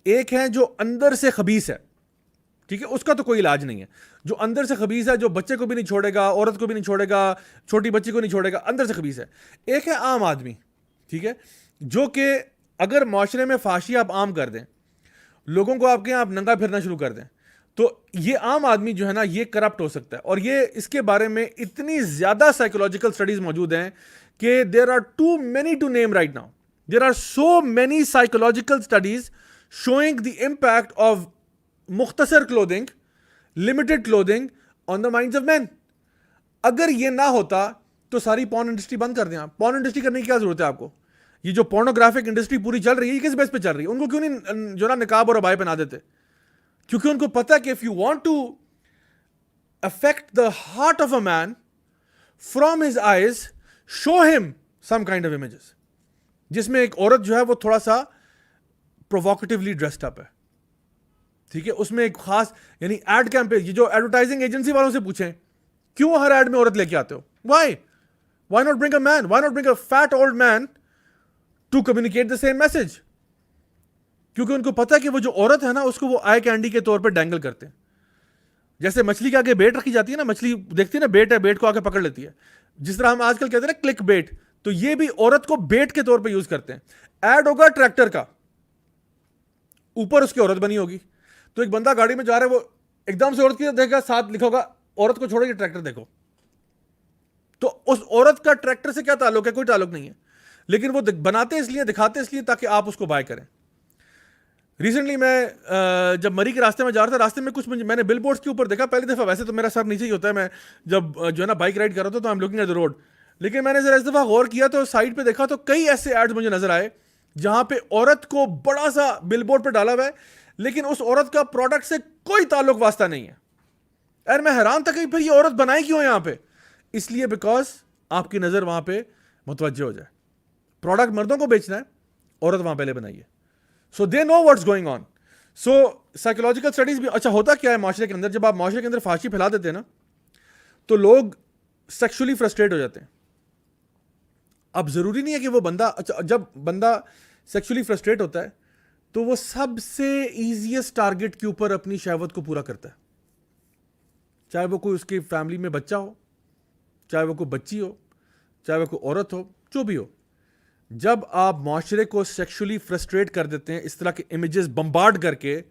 ایک ہے جو اندر سے خبیث ہے، ٹھیک ہے، اس کا تو کوئی علاج نہیں ہے. جو اندر سے خبیث ہے، جو بچے کو بھی نہیں چھوڑے گا، عورت کو بھی نہیں چھوڑے گا، چھوٹی بچی کو نہیں چھوڑے گا، اندر سے خبیث ہے. ایک ہے عام آدمی، ٹھیک ہے، جو کہ اگر معاشرے میں فحاشی آپ عام کر دیں، لوگوں کو آپ کے یہاں آپ ننگا پھرنا شروع کر دیں، تو یہ عام آدمی جو ہے نا یہ کرپٹ ہو سکتا ہے. اور یہ اس کے بارے میں اتنی زیادہ سائیکولوجیکل اسٹڈیز موجود ہیں کہ there are too many to name right now. There are so many psychological studies showing the impact of مختصر clothing, limited clothing on the minds of men. اگر یہ نہ ہوتا تو ساری پورن انڈسٹری بند کر دیں. آپ پورن انڈسٹری کرنے کی کیا ضرورت ہے آپ کو؟ یہ جو پورنوگرافک انڈسٹری پوری چل رہی ہے یہ کس بیس پہ چل رہی ہے؟ ان کو کیوں نہیں جو نا نقاب اور عبائے پہنا دیتے؟ کیونکہ ان کو پتہ کہ if you want to affect the heart of a man from his eyes, show him some kind of images جس میں ایک عورت جو ہے وہ تھوڑا سا provocatively dressed up ہے، ٹھیک ہے، اس میں ایک خاص یعنی ایڈ کیمپین، یہ جو ایڈورٹائزنگ ایجنسی والوں سے پوچھیں کیوں ہر ایڈ میں عورت لے کے آتے ہو؟ why not bring a man, why not bring a fat old man to communicate the same message؟ کیونکہ ان کو پتہ ہے کہ وہ جو عورت ہے نا اس کو وہ آئی کینڈی کے طور پہ ڈینگل کرتے ہیں. جیسے مچھلی کے آگے بیٹ رکھی جاتی ہے نا، مچھلی دیکھتی ہے نا بیٹ ہے، بیٹ کو آگے پکڑ لیتی ہے، جس طرح ہم آج کل کہتے ہیں نا کلک بیٹ، تو یہ بھی عورت کو بیٹ کے طور پہ یوز کرتے ہیں. ایڈ ہوگا ٹریکٹر کا، اوپر اس کی عورت بنی ہوگی، تو ایک بندہ گاڑی میں جا رہا ہے، وہ ایک دم سے عورت کی دیکھے گا، ساتھ لکھا ہوگا عورت کو چھوڑے گی ٹریکٹر دیکھو. تو اس عورت کا ٹریکٹر سے کیا تعلق ہے؟ کوئی تعلق نہیں ہے، لیکن وہ بناتے اس لیے، دکھاتے اس لیے تاکہ آپ اس کو بائی کریں. ریسنٹلی میں جب مری کے راستے میں جا رہا تھا، راستے میں کچھ میں نے بل بورڈز کے اوپر دیکھا. پہلی دفعہ ویسے تو میرا سر نیچے ہی ہوتا ہے میں جب جو ہے نا بائک رائڈ کر رہا تھا تو I am looking at the road, لیکن میں نے ذرا اس دفعہ غور کیا تو سائڈ پہ دیکھا تو کئی ایسے ایڈز مجھے نظر آئے جہاں پہ عورت کو بڑا سا بل بورڈ پہ ڈالا ہوا ہے لیکن اس عورت کا پروڈکٹ سے کوئی تعلق واسطہ نہیں ہے. یار میں حیران تھا کہ پھر یہ عورت بنائی کیوں ہے یہاں پہ؟ اس لیے بیکاز آپ کی نظر وہاں پہ متوجہ ہو جائے. پروڈکٹ مردوں کو بیچنا ہے، عورت وہاں پہلے بنائیے. So they know what's going on. So psychological studies بھی اچھا ہوتا کیا ہے معاشرے کے اندر، جب آپ معاشرے کے اندر فحاشی پھیلا دیتے ہیں نا تو لوگ سیکشولی فرسٹریٹ ہو جاتے ہیں. اب ضروری نہیں ہے کہ وہ بندہ، اچھا جب بندہ سیکشولی فرسٹریٹ ہوتا ہے تو وہ سب سے ایزیسٹ ٹارگٹ کے اوپر اپنی شہوت کو پورا کرتا ہے، چاہے وہ کوئی اس کی فیملی میں بچہ ہو، چاہے وہ کوئی بچی ہو، چاہے وہ کوئی عورت ہو، جو بھی ہو. جب آپ معاشرے کو سیکشولی فرسٹریٹ کر دیتے ہیں اس طرح کے امیجز بمبارڈ کر کے،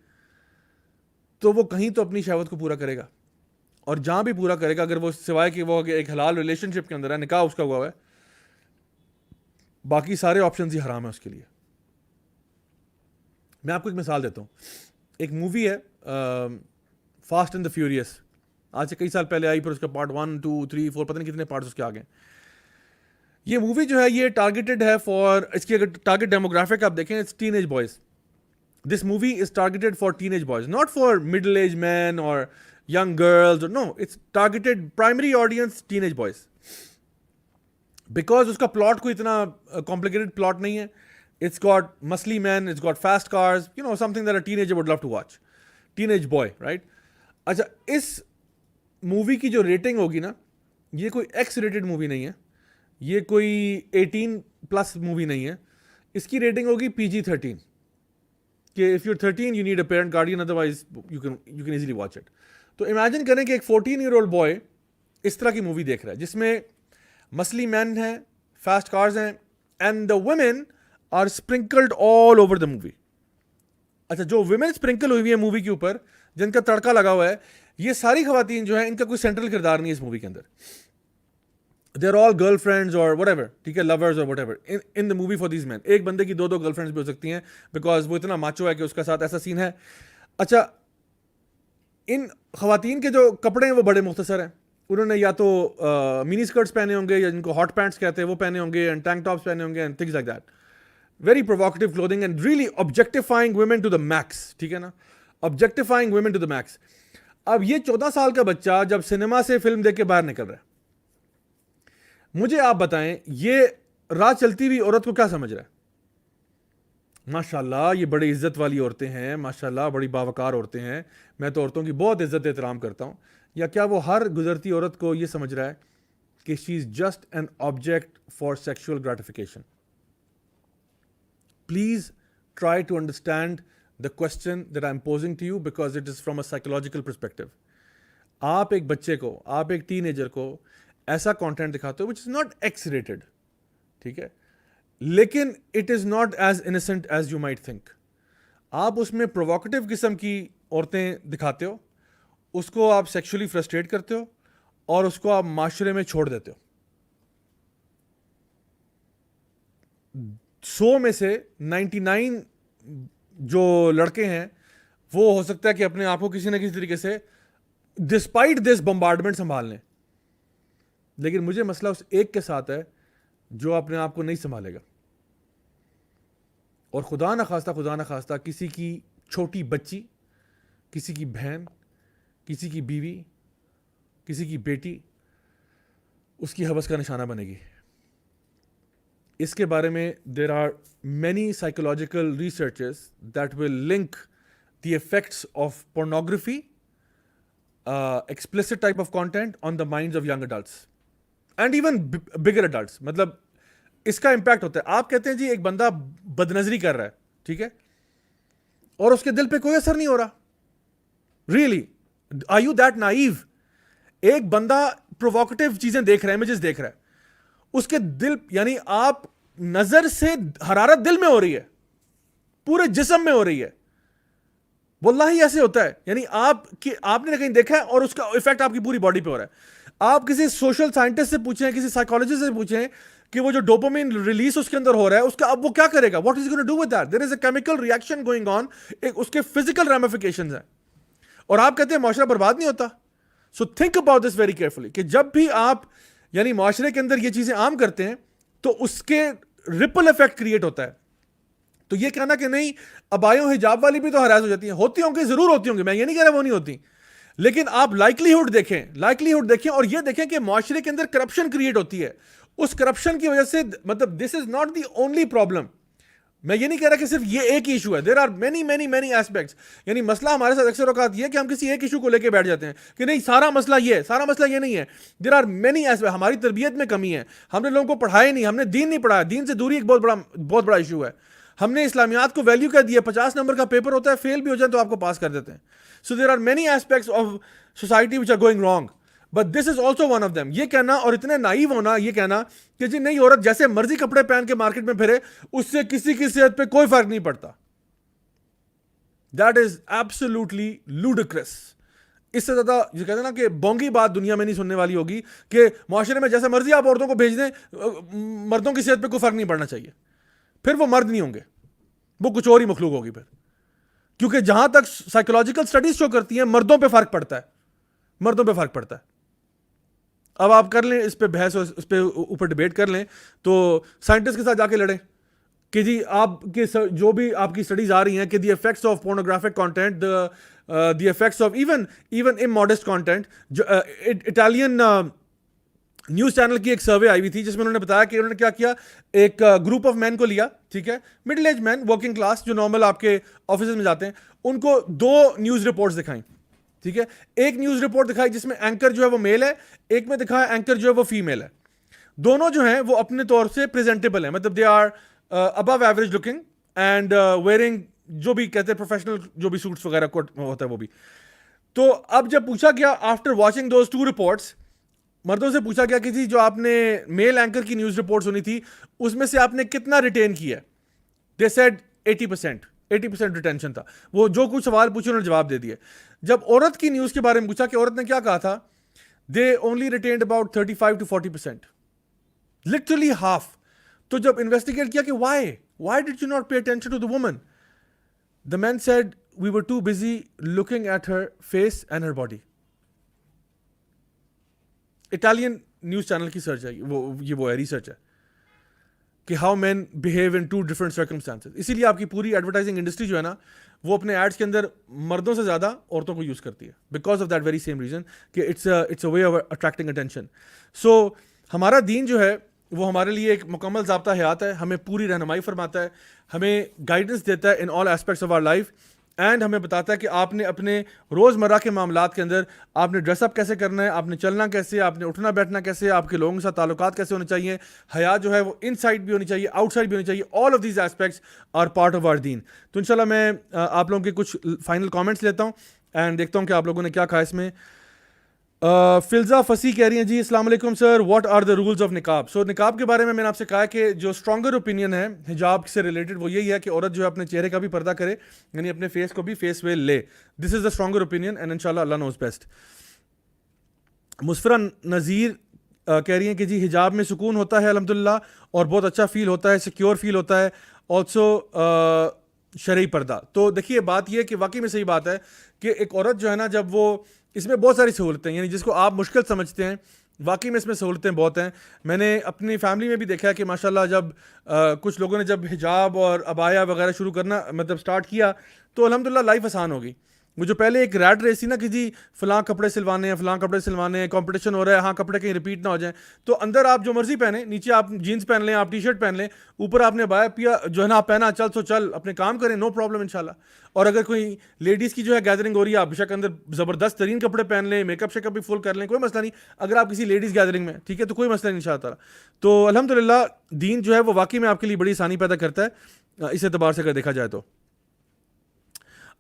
تو وہ کہیں تو اپنی شہوت کو پورا کرے گا، اور جہاں بھی پورا کرے گا اگر وہ سوائے کہ وہ ایک حلال ریلیشن شپ کے اندر ہے، نکاح اس کا ہوا ہے، باقی سارے آپشنز ہی حرام ہیں اس کے لیے. میں آپ کو ایک مثال دیتا ہوں. ایک مووی ہے فاسٹ اینڈ دا فیوریس، آج سے کئی سال پہلے آئی، پھر اس کا پارٹ 1 2 3 4 پتہ نہیں کتنے پارٹس اس کے آگے. یہ مووی جو ہے یہ ٹارگیٹڈ ہے فار، اس کی اگر ٹارگیٹ ڈیموگرافک آپ دیکھیں it's teenage boys. This movie is targeted for teenage boys, not for middle age men اور young girls, no, it's targeted primary audience teenage boys. Because اس کا plot کوئی اتنا complicated plot نہیں ہے. It's got muscly men, it's got fast cars, you know something that a teenager would love to watch, teenage boy, right. اچھا, اس movie کی جو ریٹنگ ہوگی نا, یہ کوئی ایکس ریٹڈ مووی نہیں ہے, یہ کوئی 18+ مووی نہیں ہے, اس کی ریٹنگ ہوگی PG-13, کہ if you 13 you need a parent guardian, otherwise you can easily watch it. تو امیجن کریں کہ ایک 14-year-old بوائے اس طرح کی مووی دیکھ رہا ہے جس میں مسلی مین ہیں, فاسٹ کارز ہیں, and the women are sprinkled all over the movie. اچھا, جو ویمن اسپرنکل ہوئی ہوئی ہے مووی کے اوپر, جن کا تڑکا لگا ہوا ہے, یہ ساری خواتین جو ہیں ان کا کوئی سینٹرل کردار نہیں ہے اس مووی کے اندر. They are all girlfriends اور وٹ ایور, ٹھیک ہے, لورز اور whatever in the movie for these men. ایک بندے کی 2 گرل فرینڈز بھی ہو سکتی ہیں بیکاز وہ اتنا ماچو ہے کہ اس کے ساتھ ایسا سین ہے. اچھا, ان خواتین کے جو کپڑے ہیں وہ بڑے مختصر ہیں. انہوں نے یا تو منی اسکرٹس پہنے ہوں گے, یا جن کو ہاٹ پینٹس کہتے ہیں وہ پہنے ہوں گے, اینڈ ٹینک ٹاپس پہنے ہوں گے, and things like that. Very provocative clothing and really objectifying women to the max, ٹھیک ہے نا, objectifying women to the max. اب یہ 14 سال کا بچہ جب سنیما سے فلم دیکھ کے باہر نکل رہا ہے, مجھے آپ بتائیں یہ راہ چلتی ہوئی عورت کو کیا سمجھ رہا ہے؟ ماشاء اللہ یہ بڑی عزت والی عورتیں ہیں, ماشاء اللہ بڑی باوقار عورتیں ہیں, میں تو عورتوں کی بہت عزت احترام کرتا ہوں. یا کیا وہ ہر گزرتی عورت کو یہ سمجھ رہا ہے کہ she is just an object for sexual gratification? Please try to understand the question that I'm posing to you because it is from a psychological perspective. آپ ایک بچے کو, آپ ایک ٹین ایجر کو ایسا کانٹینٹ دکھاتے ہو which is not X rated, ٹھیک ہے, لیکن it is not as innocent as you might think. آپ اس میں پرووکیٹیو قسم کی عورتیں دکھاتے ہو, اس کو آپ سیکشولی فرسٹریٹ کرتے ہو, اور اس کو آپ معاشرے میں چھوڑ دیتے ہو. 100 میں سے 99 جو لڑکے ہیں وہ ہو سکتا ہے کہ اپنے آپ کو کسی نہ کسی طریقے سے ڈسپائٹ دس بمبارڈمنٹ سنبھال لیں, لیکن مجھے مسئلہ اس ایک کے ساتھ ہے جو اپنے آپ کو نہیں سنبھالے گا. اور خدا نہ خواستہ کسی کی چھوٹی بچی, کسی کی بہن, کسی کی بیوی, کسی کی بیٹی اس کی حوث کا نشانہ بنے گی. اس کے بارے میں there are many psychological researches that will link the effects of pornography, explicit type of content on the minds of young adults and even bigger adults. مطلب اس کا امپیکٹ ہوتا ہے. آپ کہتے ہیں جی ایک بندہ بدنظری کر رہا ہے, ٹھیک ہے, اور اس کے دل پہ کوئی اثر نہیں ہو رہا. Really are you that naive? ایک بندہ پرووکیٹیو چیزیں دیکھ رہا ہے, امیجز دیکھ رہا ہے, اس کے دل, یعنی آپ نظر سے حرارت دل میں ہو رہی ہے, پورے جسم میں ہو رہی ہے. واللہ ایسے ہوتا ہے. یعنی آپ نے کہیں دیکھا ہے اور اس کا افیکٹ آپ کی پوری باڈی پہ ہو رہا ہے. آپ کسی سوشل سائنٹسٹ سے پوچھیں, کسی سائیکالوجسٹ سے پوچھیں کہ وہ جو ڈوپامین ریلیز اس کے اندر ہو رہا ہے, اس کا اب وہ کیا کرے گا, what is gonna do with that? There is a chemical reaction going on, اس کے فزیکل ریمیفیکیشنز ہیں. اور آپ کہتے ہیں معاشرہ برباد نہیں ہوتا. So think about this very carefully کہ جب بھی آپ یعنی معاشرے کے اندر یہ چیزیں عام کرتے ہیں تو اس کے رپل ایفیکٹ کریٹ ہوتا ہے. تو یہ کہنا کہ نہیں ابایوں حجاب والی بھی تو ہراس ہو جاتی ہیں, ہوتی ہوں گی, ضرور ہوتی ہوں گی, میں یہ نہیں کہہ رہا وہ نہیں ہوتی, لیکن آپ لائکلیہڈ دیکھیں اور یہ دیکھیں کہ معاشرے کے اندر کرپشن کریٹ ہوتی ہے. اس کرپشن کی وجہ سے, مطلب this is not the only problem. میں یہ نہیں کہہ رہا کہ صرف یہ ایک ہی ایشو ہے, there are many many many aspects. یعنی مسئلہ ہمارے ساتھ اکثر اوقات یہ ہے کہ ہم کسی ایک ایشو کو لے کے بیٹھ جاتے ہیں کہ نہیں سارا مسئلہ یہ نہیں ہے. There are many aspects. ہماری تربیت میں کمی ہے, ہم نے لوگوں کو پڑھایا نہیں, ہم نے دین نہیں پڑھایا, دین سے دوری ایک بہت بڑا ایشو ہے. ہم نے اسلامیات کو ویلیو کیا دیا, 50 نمبر کا پیپر ہوتا ہے, فیل بھی ہو جائے تو آپ کو پاس کر دیتے ہیں. So there are many aspects of society which are going wrong, but this is also one of them. یہ کہنا اور اتنے نائیو ہونا, یہ کہنا کہ جی نہیں عورت جیسے مرضی کپڑے پہن کے مارکیٹ میں پھرے اس سے کسی کی صحت پہ کوئی فرق نہیں پڑتا, دیٹ از ایبسولوٹلی لوڈیکرس. اس سے زیادہ جو کہتے ہیں نا کہ بونگی بات دنیا میں نہیں سننے والی ہوگی کہ معاشرے میں جیسے مرضی آپ عورتوں کو بھیج دیں, مردوں کی صحت پہ کوئی فرق نہیں پڑنا چاہیے. پھر وہ مرد نہیں ہوں گے, وہ کچھ اور ہی مخلوق ہوگی پھر. کیونکہ جہاں تک سائیکولوجیکل اسٹڈیز شو کرتی ہیں مردوں پہ فرق پڑتا ہے. اب آپ کر لیں اس پہ بحث, اس پہ اوپر ڈیبیٹ کر لیں, تو سائنٹسٹ کے ساتھ جا کے لڑیں کہ جی آپ کے جو بھی آپ کی اسٹڈیز آ رہی ہیں کہ the effects of pornographic content, the effects of even immodest content. جو اٹالین نیوز چینل کی ایک سروے آئی ہوئی تھی جس میں انہوں نے بتایا کہ انہوں نے کیا کیا, ایک گروپ آف مین کو لیا, ٹھیک ہے, مڈل ایج مین, ورکنگ کلاس, جو نارمل آپ کے آفیسز میں جاتے ہیں, ان کو 2 نیوز رپورٹس دکھائیں, ٹھیک ہے. ایک نیوز رپورٹ دکھائی جس میں اینکر جو ہے وہ میل ہے, ایک میں دکھایا اینکر جو ہے وہ فیمیل ہے. دونوں جو ہیں وہ اپنے طور سے پریزنٹیبل ہیں, مطلب they are above average looking and wearing جو بھی کہتے ہیں پروفیشنل جو بھی سوٹس وغیرہ ہوتا ہے وہ بھی. تو اب جب پوچھا گیا آفٹر واچنگ دوز 2 رپورٹس, مردوں سے پوچھا گیا کہ جی جو آپ نے میل اینکر کی نیوز رپورٹ سنی تھی اس میں سے آپ نے کتنا ریٹین کیا ہے. دے سیڈ 80% ریٹینشن تھا. وہ جو کچھ سوال پوچھے انہوں نے جواب دے دیے. جب عورت کی نیوز کے بارے میں پوچھا کہ عورت نے کیا کہا تھا, they only retained about 35 to 40%, literally half. تو جب انویسٹیگیٹ کیا کہ why did you not pay attention to the woman, the man said we were too busy looking at her face and her body. Italian news channel کی search ہے وہ ہے, research ہے کہ how men behave in 2 different circumstances. اسی لیے آپ کی پوری ایڈورٹائزنگ انڈسٹری جو ہے نا وہ اپنے ایڈس کے اندر مردوں سے زیادہ عورتوں کو یوز کرتی ہے, because of that very same reason کہ it's a way of attracting attention. So ہمارا دین جو ہے وہ ہمارے لیے ایک مکمل ضابطہ حیات ہے, ہمیں پوری رہنمائی فرماتا ہے, ہمیں گائیڈنس دیتا ہے in all aspects of our life, and ہمیں بتاتا ہے کہ آپ نے اپنے روزمرہ کے معاملات کے اندر آپ نے ڈریس اپ کیسے کرنا ہے, آپ نے چلنا کیسے, آپ نے اٹھنا بیٹھنا کیسے, آپ کے لوگوں کے ساتھ تعلقات کیسے ہونے چاہیے, حیا جو ہے وہ ان سائڈ بھی ہونی چاہیے, آؤٹ سائڈ بھی ہونی چاہیے. All of these aspects are part of our دین. تو انشاءاللہ میں آپ لوگوں کے کچھ فائنل کامنٹس لیتا ہوں اینڈ دیکھتا ہوں کہ آپ لوگوں نے کیا کہا اس میں. فلزا فسی کہہ رہی ہیں جی السلام علیکم sir, what are the rules of نقاب. سو نقاب کے بارے میں نے آپ سے کہا کہ جو اسٹرانگر اوپینین ہے حجاب سے ریلیٹڈ وہ یہی ہے کہ عورت جو ہے اپنے چہرے کا بھی پردہ کرے, یعنی اپنے فیس کو بھی فیس ویل لے. دس از دا اسٹرانگر اوپینین اینڈ انشاءاللہ اللہ نوز بیسٹ. مسفرہ نذیر کہہ رہی ہیں کہ جی حجاب میں سکون ہوتا ہے الحمدللہ, اور بہت اچھا فیل ہوتا ہے, سیکیور فیل ہوتا ہے, آلسو شرعی پردہ. تو دیکھیے بات یہ ہے کہ واقعی میں صحیح بات ہے کہ ایک عورت جو ہے نا جب وہ اس میں بہت ساری سہولتیں ہیں, یعنی جس کو آپ مشکل سمجھتے ہیں واقعی میں اس میں سہولتیں بہت ہیں. میں نے اپنی فیملی میں بھی دیکھا ہے کہ ماشاءاللہ جب کچھ لوگوں نے جب حجاب اور عبایا وغیرہ شروع کرنا مطلب سٹارٹ کیا تو الحمدللہ لائف آسان ہو گئی. وہ جو پہلے ایک ریٹ ریس تھی نا کہ جی فلاں کپڑے سلوانے ہیں, فلاں کپڑے سلوانے ہیں, کمپٹیشن ہو رہا ہے, ہاں کپڑے کہیں ریپیٹ نہ ہو جائیں, تو اندر آپ جو مرضی پہنیں, نیچے آپ جینس پہن لیں, آپ ٹی شرٹ پہن لیں, اوپر آپ نے عبایا پیا جو ہے نا آپ پہنا, چل سو چل اپنے کام کریں, نو پرابلم انشاءاللہ. اور اگر کوئی لیڈیز کی جو ہے گیدرنگ ہو رہی ہے, آپ بے شک اندر زبردست ترین کپڑے پہن لیں, میک اپ شیک اپ بھی فل کر لیں, کوئی مسئلہ نہیں. اگر آپ کسی لیڈیز گیدرنگ میں, ٹھیک ہے, تو کوئی مسئلہ نہیں انشاءاللہ تعالیٰ. تو الحمدللہ دین جو ہے وہ واقعی میں آپ کے لیے بڑی آسانی پیدا کرتا ہے اس اعتبار سے اگر دیکھا جائے تو.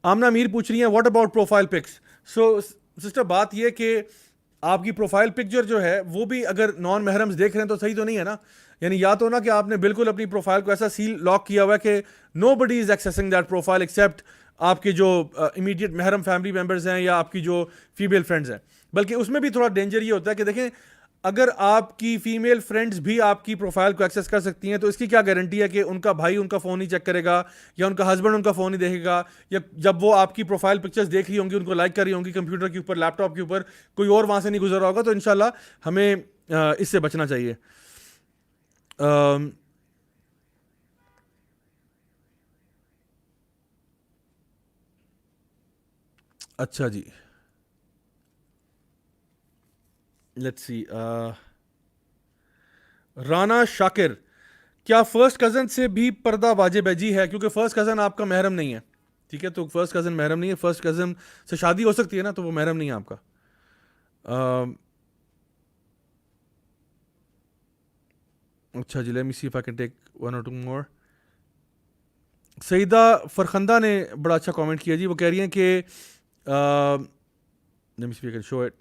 آمنہ امیر پوچھ رہی ہیں what about profile pics. So sister بات یہ کہ آپ کی پروفائل پکچر جو ہے وہ بھی اگر نان محرمز دیکھ رہے ہیں تو صحیح تو نہیں ہے نا. یعنی یا تو نا کہ آپ نے بالکل اپنی پروفائل کو ایسا سیل لاک کیا ہوا ہے کہ نو بڈی از ایکسیسنگ دیٹ پروفائل ایکسیپٹ آپ کے جو امیڈیٹ محرم فیملی ممبرز ہیں یا آپ کی جو فیمیل فرینڈز ہیں. بلکہ اس میں بھی تھوڑا ڈینجر یہ ہوتا ہے کہ دیکھیں اگر آپ کی فیمیل فرینڈز بھی آپ کی پروفائل کو ایکسیس کر سکتی ہیں تو اس کی کیا گارنٹی ہے کہ ان کا بھائی ان کا فون نہیں چیک کرے گا, یا ان کا ہسبینڈ ان کا فون نہیں دیکھے گا, یا جب وہ آپ کی پروفائل پکچرز دیکھ رہی ہوں گی, ان کو لائک کر رہی ہوں گی کمپیوٹر کے اوپر, لیپ ٹاپ کے اوپر, کوئی اور وہاں سے نہیں گزر رہا ہوگا. تو انشاءاللہ ہمیں اس سے بچنا چاہیے. اچھا جی, لیٹس سی. رانا شاکر, کیا فرسٹ کزن سے بھی پردہ واجب ہے؟ جی ہے, کیونکہ فرسٹ کزن آپ کا محرم نہیں ہے, ٹھیک ہے. تو فرسٹ کزن محرم نہیں ہے, فرسٹ کزن سے شادی ہو سکتی ہے نا, تو وہ محرم نہیں ہے آپ کا. اچھا جی, let me see if I can take one or two more. Syeda Farkhanda نے بڑا اچھا کامنٹ کیا جی. وہ کہہ رہی ہیں کہ late me see if I can show it.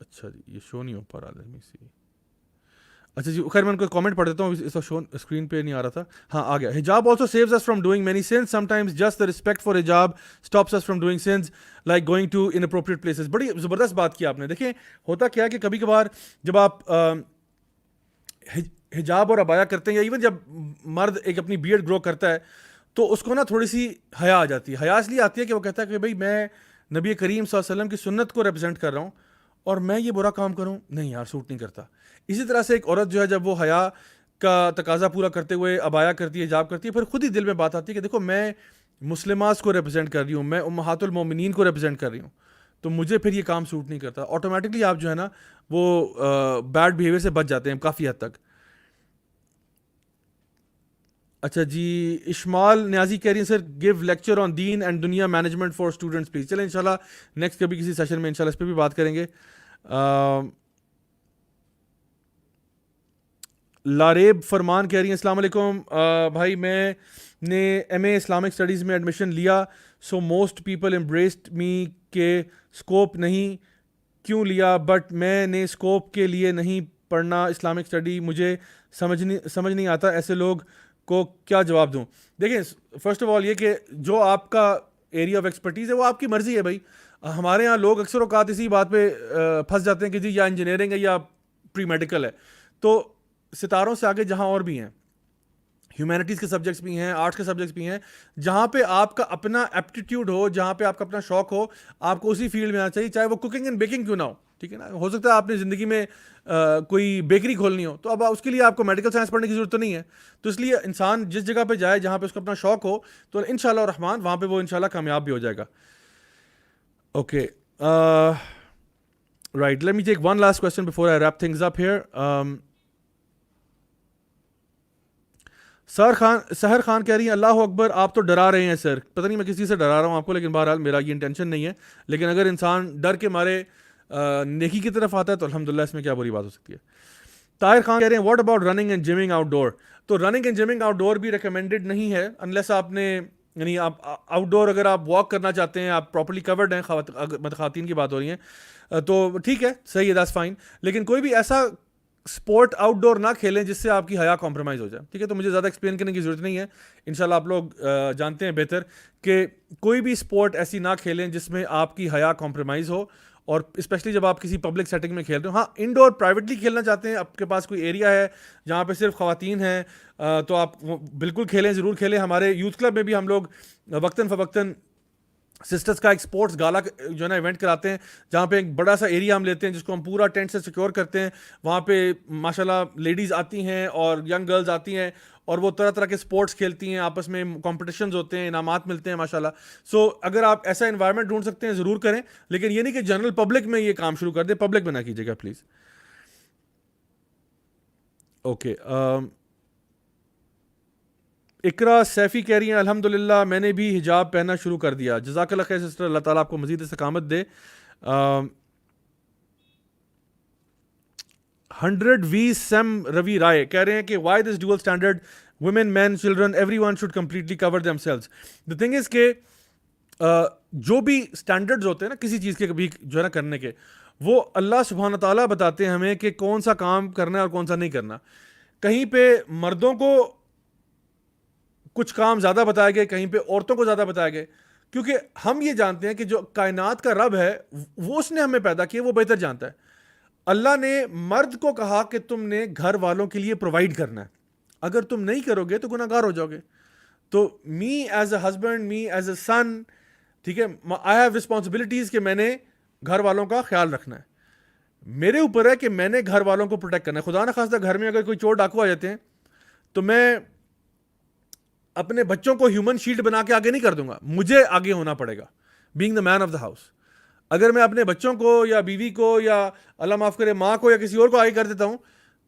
اچھا جی یہ شو نہیں ہو پا رہا, لیٹ می سی. اچھا جی خیر میں ان کو کامنٹ پڑھ دیتا ہوں, اس شو اسکرین پہ نہیں آ رہا تھا. ہاں آ گیا. حجاب also saves us from doing many sins, sometimes just the respect for حجاب stops us from doing sins like going to inappropriate places. بڑی زبردست بات کی آپ نے. دیکھیں ہوتا کیا ہے کہ کبھی کبھار جب آپ حجاب اور عبایا کرتے ہیں, یا ایون جب مرد ایک اپنی بیئرڈ گرو کرتا ہے تو اس کو نا تھوڑی سی حیا آ جاتی ہے. حیا اس لیے آتی ہے کہ وہ کہتا ہے کہ بھائی میں نبی کریم صلی اللہ علیہ وسلم کی سنت کو ریپرزینٹ کر رہا ہوں, اور میں یہ برا کام کروں نہیں یار سوٹ نہیں کرتا. اسی طرح سے ایک عورت جو ہے جب وہ حیا کا تقاضا پورا کرتے ہوئے عبایا کرتی ہے, حجاب کرتی ہے, پھر خود ہی دل میں بات آتی ہے کہ دیکھو میں مسلمات کو ریپرزینٹ کر رہی ہوں, میں امہات المومنین کو ریپرزینٹ کر رہی ہوں. تو مجھے پھر یہ کام سوٹ نہیں کرتا. آٹومیٹکلی آپ جو ہے نا وہ بیڈ بیہیویئر سے بچ جاتے ہیں کافی حد تک. اچھا جی, اشمال نیازی کہہ رہی ہیں سر گیو لیکچر آن دین اینڈ دنیا مینجمنٹ فار اسٹوڈنٹس پلیز. چلیں انشاءاللہ نیکسٹ کبھی کسی سیشن میں انشاءاللہ اس پہ بھی بات کریں گے. لاریب فرمان کہہ رہی ہیں السلام علیکم بھائی, میں نے ایم اے اسلامک اسٹڈیز میں ایڈمیشن لیا, سو موسٹ پیپل امبریسڈ می کہ اسکوپ نہیں کیوں لیا, بٹ میں نے اسکوپ کے لیے نہیں پڑھنا اسلامک اسٹڈی, مجھے سمجھ نہیں آتا ایسے لوگ کو کیا جواب دوں. دیکھیں فرسٹ آف آل یہ کہ جو آپ کا ایریا آف ایکسپرٹیز ہے وہ آپ کی مرضی ہے بھائی. ہمارے یہاں لوگ اکثر اوقات اسی بات پہ پھنس جاتے ہیں کہ جی یا انجینئرنگ ہے یا پری میڈیکل ہے. تو ستاروں سے آگے جہاں اور بھی ہیں, ہیومینٹیز کے سبجیکٹس بھی ہیں, آرٹس کے سبجیکٹس بھی ہیں, جہاں پہ آپ کا اپنا ایپٹیٹیوڈ ہو, جہاں پہ آپ کا اپنا شوق ہو, آپ کو اسی فیلڈ میں آنا چاہیے, چاہے وہ کوکنگ اینڈ بیکنگ کیوں نہ ہو. ٹھیک ہے نا, ہو سکتا ہے آپ نے زندگی میں کوئی بیکری کھولنی ہو, تو اب اس کے لیے آپ کو میڈیکل سائنس پڑھنے کی ضرورت تو نہیں ہے. تو اس لیے انسان جس جگہ پہ جائے جہاں پہ اس کو اپنا شوق ہو, تو انشاءاللہ الرحمن وہاں پہ وہ انشاءاللہ کامیاب بھی ہو جائے گا. Okay right, let me take one last question before I wrap things up here. Sahar Khan کہہ رہی ہیں اللہ اکبر, آپ تو ڈرا رہے ہیں سر. پتہ نہیں میں کس چیز سے ڈرا رہا ہوں آپ کو, لیکن بہرحال میرا یہ انٹینشن نہیں ہے. لیکن اگر انسان ڈر کے مارے نیکی کی طرف آتا ہے تو الحمدللہ اس میں کیا بری بات ہو سکتی ہے. طاہر خان کہہ رہے ہیں what about running and jumping outdoor. تو running and jumping outdoor بھی ریکمینڈیڈ نہیں ہے انلیس آپ نے, یعنی آپ آؤٹ ڈور اگر آپ واک کرنا چاہتے ہیں, آپ پراپرلی کورڈ ہیں, خواتین کی بات ہو رہی ہیں, تو ٹھیک ہے, صحیح ہے, دیٹس فائن. لیکن کوئی بھی ایسا اسپورٹ آؤٹ ڈور نہ کھیلیں جس سے آپ کی حیا کمپرومائز ہو جائے. ٹھیک ہے, تو مجھے زیادہ ایکسپلین کرنے کی ضرورت نہیں ہے, انشاءاللہ آپ لوگ جانتے ہیں بہتر کہ کوئی بھی اسپورٹ ایسی نہ کھیلیں جس میں آپ کی حیا کمپرومائز ہو, اور اسپیشلی جب آپ کسی پبلک سیٹنگ میں کھیل رہے ہو. ہاں انڈور پرائیویٹلی کھیلنا چاہتے ہیں, آپ کے پاس کوئی ایریا ہے جہاں پہ صرف خواتین ہیں, تو آپ بالکل کھیلیں, ضرور کھیلیں. ہمارے یوتھ کلب میں بھی ہم لوگ وقتاً فوقتاً سسٹرز کا ایک اسپورٹس گالا جو ہے نا ایونٹ کراتے ہیں, جہاں پہ ایک بڑا سا ایریا ہم لیتے ہیں جس کو ہم پورا ٹینٹ سے سیکیور کرتے ہیں. وہاں پہ ماشاءاللہ لیڈیز آتی ہیں اور ینگ گرلز آتی ہیں, اور وہ طرح طرح کے اسپورٹس کھیلتی ہیں, آپس میں کمپٹیشنز ہوتے ہیں, انعامات ملتے ہیں ماشاءاللہ. سو اگر آپ ایسا انوائرمنٹ ڈھونڈ سکتے ہیں ضرور کریں, لیکن یہ نہیں کہ جنرل پبلک میں یہ کام شروع کر دیں, پبلک میں نہ کیجیے گا پلیز. اوکے, اقرا سیفی کہہ رہی ہیں الحمدللہ میں نے بھی حجاب پہننا شروع کر دیا. جزاک اللہ خیر سسٹر, اللہ تعالیٰ آپ کو مزید استقامت دے. 100 وی سیم روی رائے کہہ رہے ہیں کہ why this dual standard, women men children everyone should completely cover themselves. The thing is کہ جو بھی اسٹینڈرڈز ہوتے ہیں نا کسی چیز کے کبھی جو ہے نا کرنے کے, وہ اللہ سبحانہ تعالیٰ بتاتے ہیں ہمیں کہ کون سا کام کرنا ہے اور کون سا نہیں کرنا. کہیں پہ مردوں کو کچھ کام زیادہ بتائے گئے, کہیں پہ عورتوں کو زیادہ بتائے گئے, کیونکہ ہم یہ جانتے ہیں کہ جو کائنات کا رب ہے وہ اس نے ہمیں پیدا کیا, وہ بہتر جانتا ہے. اللہ نے مرد کو کہا کہ تم نے گھر والوں کے لیے پرووائڈ کرنا ہے, اگر تم نہیں کرو گے تو گناہ گار ہو جاؤ گے. تو me as a husband, me as a son, ٹھیک ہے, آئی ہیو رسپانسبلٹیز کہ میں نے گھر والوں کا خیال رکھنا ہے. میرے اوپر ہے کہ میں نے گھر والوں کو پروٹیکٹ کرنا ہے. خدا نخواستہ گھر میں اگر کوئی چور ڈاکو آ جاتے ہیں تو میں اپنے بچوں کو ہیومن شیلڈ بنا کے آگے نہیں کر دوں گا, مجھے آگے ہونا پڑے گا being the man of the house. اگر میں اپنے بچوں کو یا بیوی کو یا اللہ معاف کرے ماں کو یا کسی اور کو آگے کر دیتا ہوں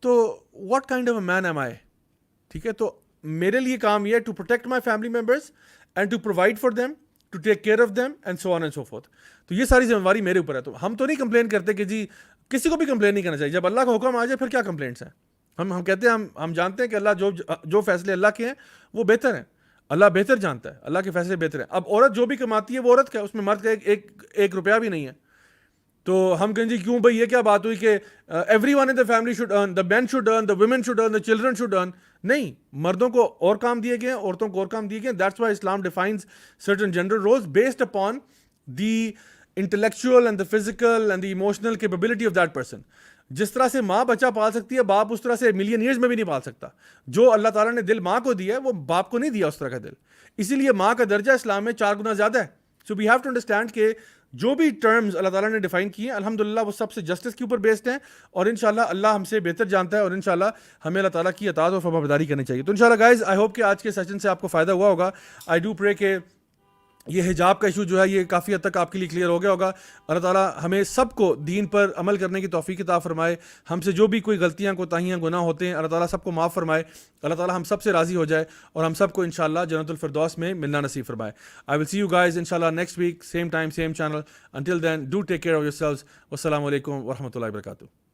تو what kind of a man am I. ٹھیک ہے, تو میرے لیے کام یہ ہے to protect my family members and to provide for them, to take care of them and so on and so forth. تو یہ ساری ذمہ داری میرے اوپر ہے. تو ہم تو نہیں کمپلین کرتے کہ جی, کسی کو بھی کمپلین نہیں کرنا چاہیے. جب اللہ کا حکم آ جائے پھر کیا کمپلینٹس ہیں. ہم کہتے ہیں ہم جانتے ہیں کہ اللہ جو فیصلے اللہ کے ہیں وہ بہتر ہیں, اللہ بہتر جانتا ہے, اللہ کے فیصلے بہتر ہیں. اب عورت جو بھی کماتی ہے وہ عورت کا ہے, اس میں مرد کا ایک روپیہ بھی نہیں ہے. تو ہم کہیں جی کیوں بھائی یہ کیا بات ہوئی کہ everyone in the family should earn, the man should earn, the women should earn, the children should earn. نہیں, مردوں کو اور کام دیے گئے ہیں, عورتوں کو اور کام دیے گئے ہیں. That's why Islam defines certain gender roles based upon the intellectual and the physical and the emotional capability of that person. جس طرح سے ماں بچہ پال سکتی ہے, باپ اس طرح سے ملین ایئرز میں بھی نہیں پال سکتا. جو اللہ تعالیٰ نے دل ماں کو دیا ہے وہ باپ کو نہیں دیا اس طرح کا دل. اسی لیے ماں کا درجہ اسلام میں 4 گنا زیادہ ہے. سو وی ہیو ٹو انڈرسٹینڈ کہ جو بھی ٹرمز اللہ تعالیٰ نے ڈیفائن کیے ہیں الحمدللہ وہ سب سے جسٹس کے اوپر بیسڈ ہیں, اور انشاءاللہ اللہ ہم سے بہتر جانتا ہے, اور انشاءاللہ ہمیں اللہ تعالیٰ کی اطاعت اور فرمانبرداری کرنی چاہیے. تو انشاءاللہ گائز آئی ہوپ کہ آج کے سیشن سے آپ کو فائدہ ہوا ہوگا. آئی ڈو پرے کہ یہ حجاب کا ایشو جو ہے یہ کافی حد تک آپ کے لیے کلیئر ہو گیا ہوگا. اللہ تعالیٰ ہمیں سب کو دین پر عمل کرنے کی توفیق عطا فرمائے. ہم سے جو بھی کوئی غلطیاں کوتاہیاں گناہ ہوتے ہیں اللہ تعالیٰ سب کو معاف فرمائے. اللہ تعالیٰ ہم سب سے راضی ہو جائے اور ہم سب کو انشاءاللہ جنت الفردوس میں ملنا نصیب فرمائے. I will see you guys inshallah next week, same time, same channel. Until then, do take care of yourselves. Wassalamu alaikum wa rahmatullahi wa barakatuh.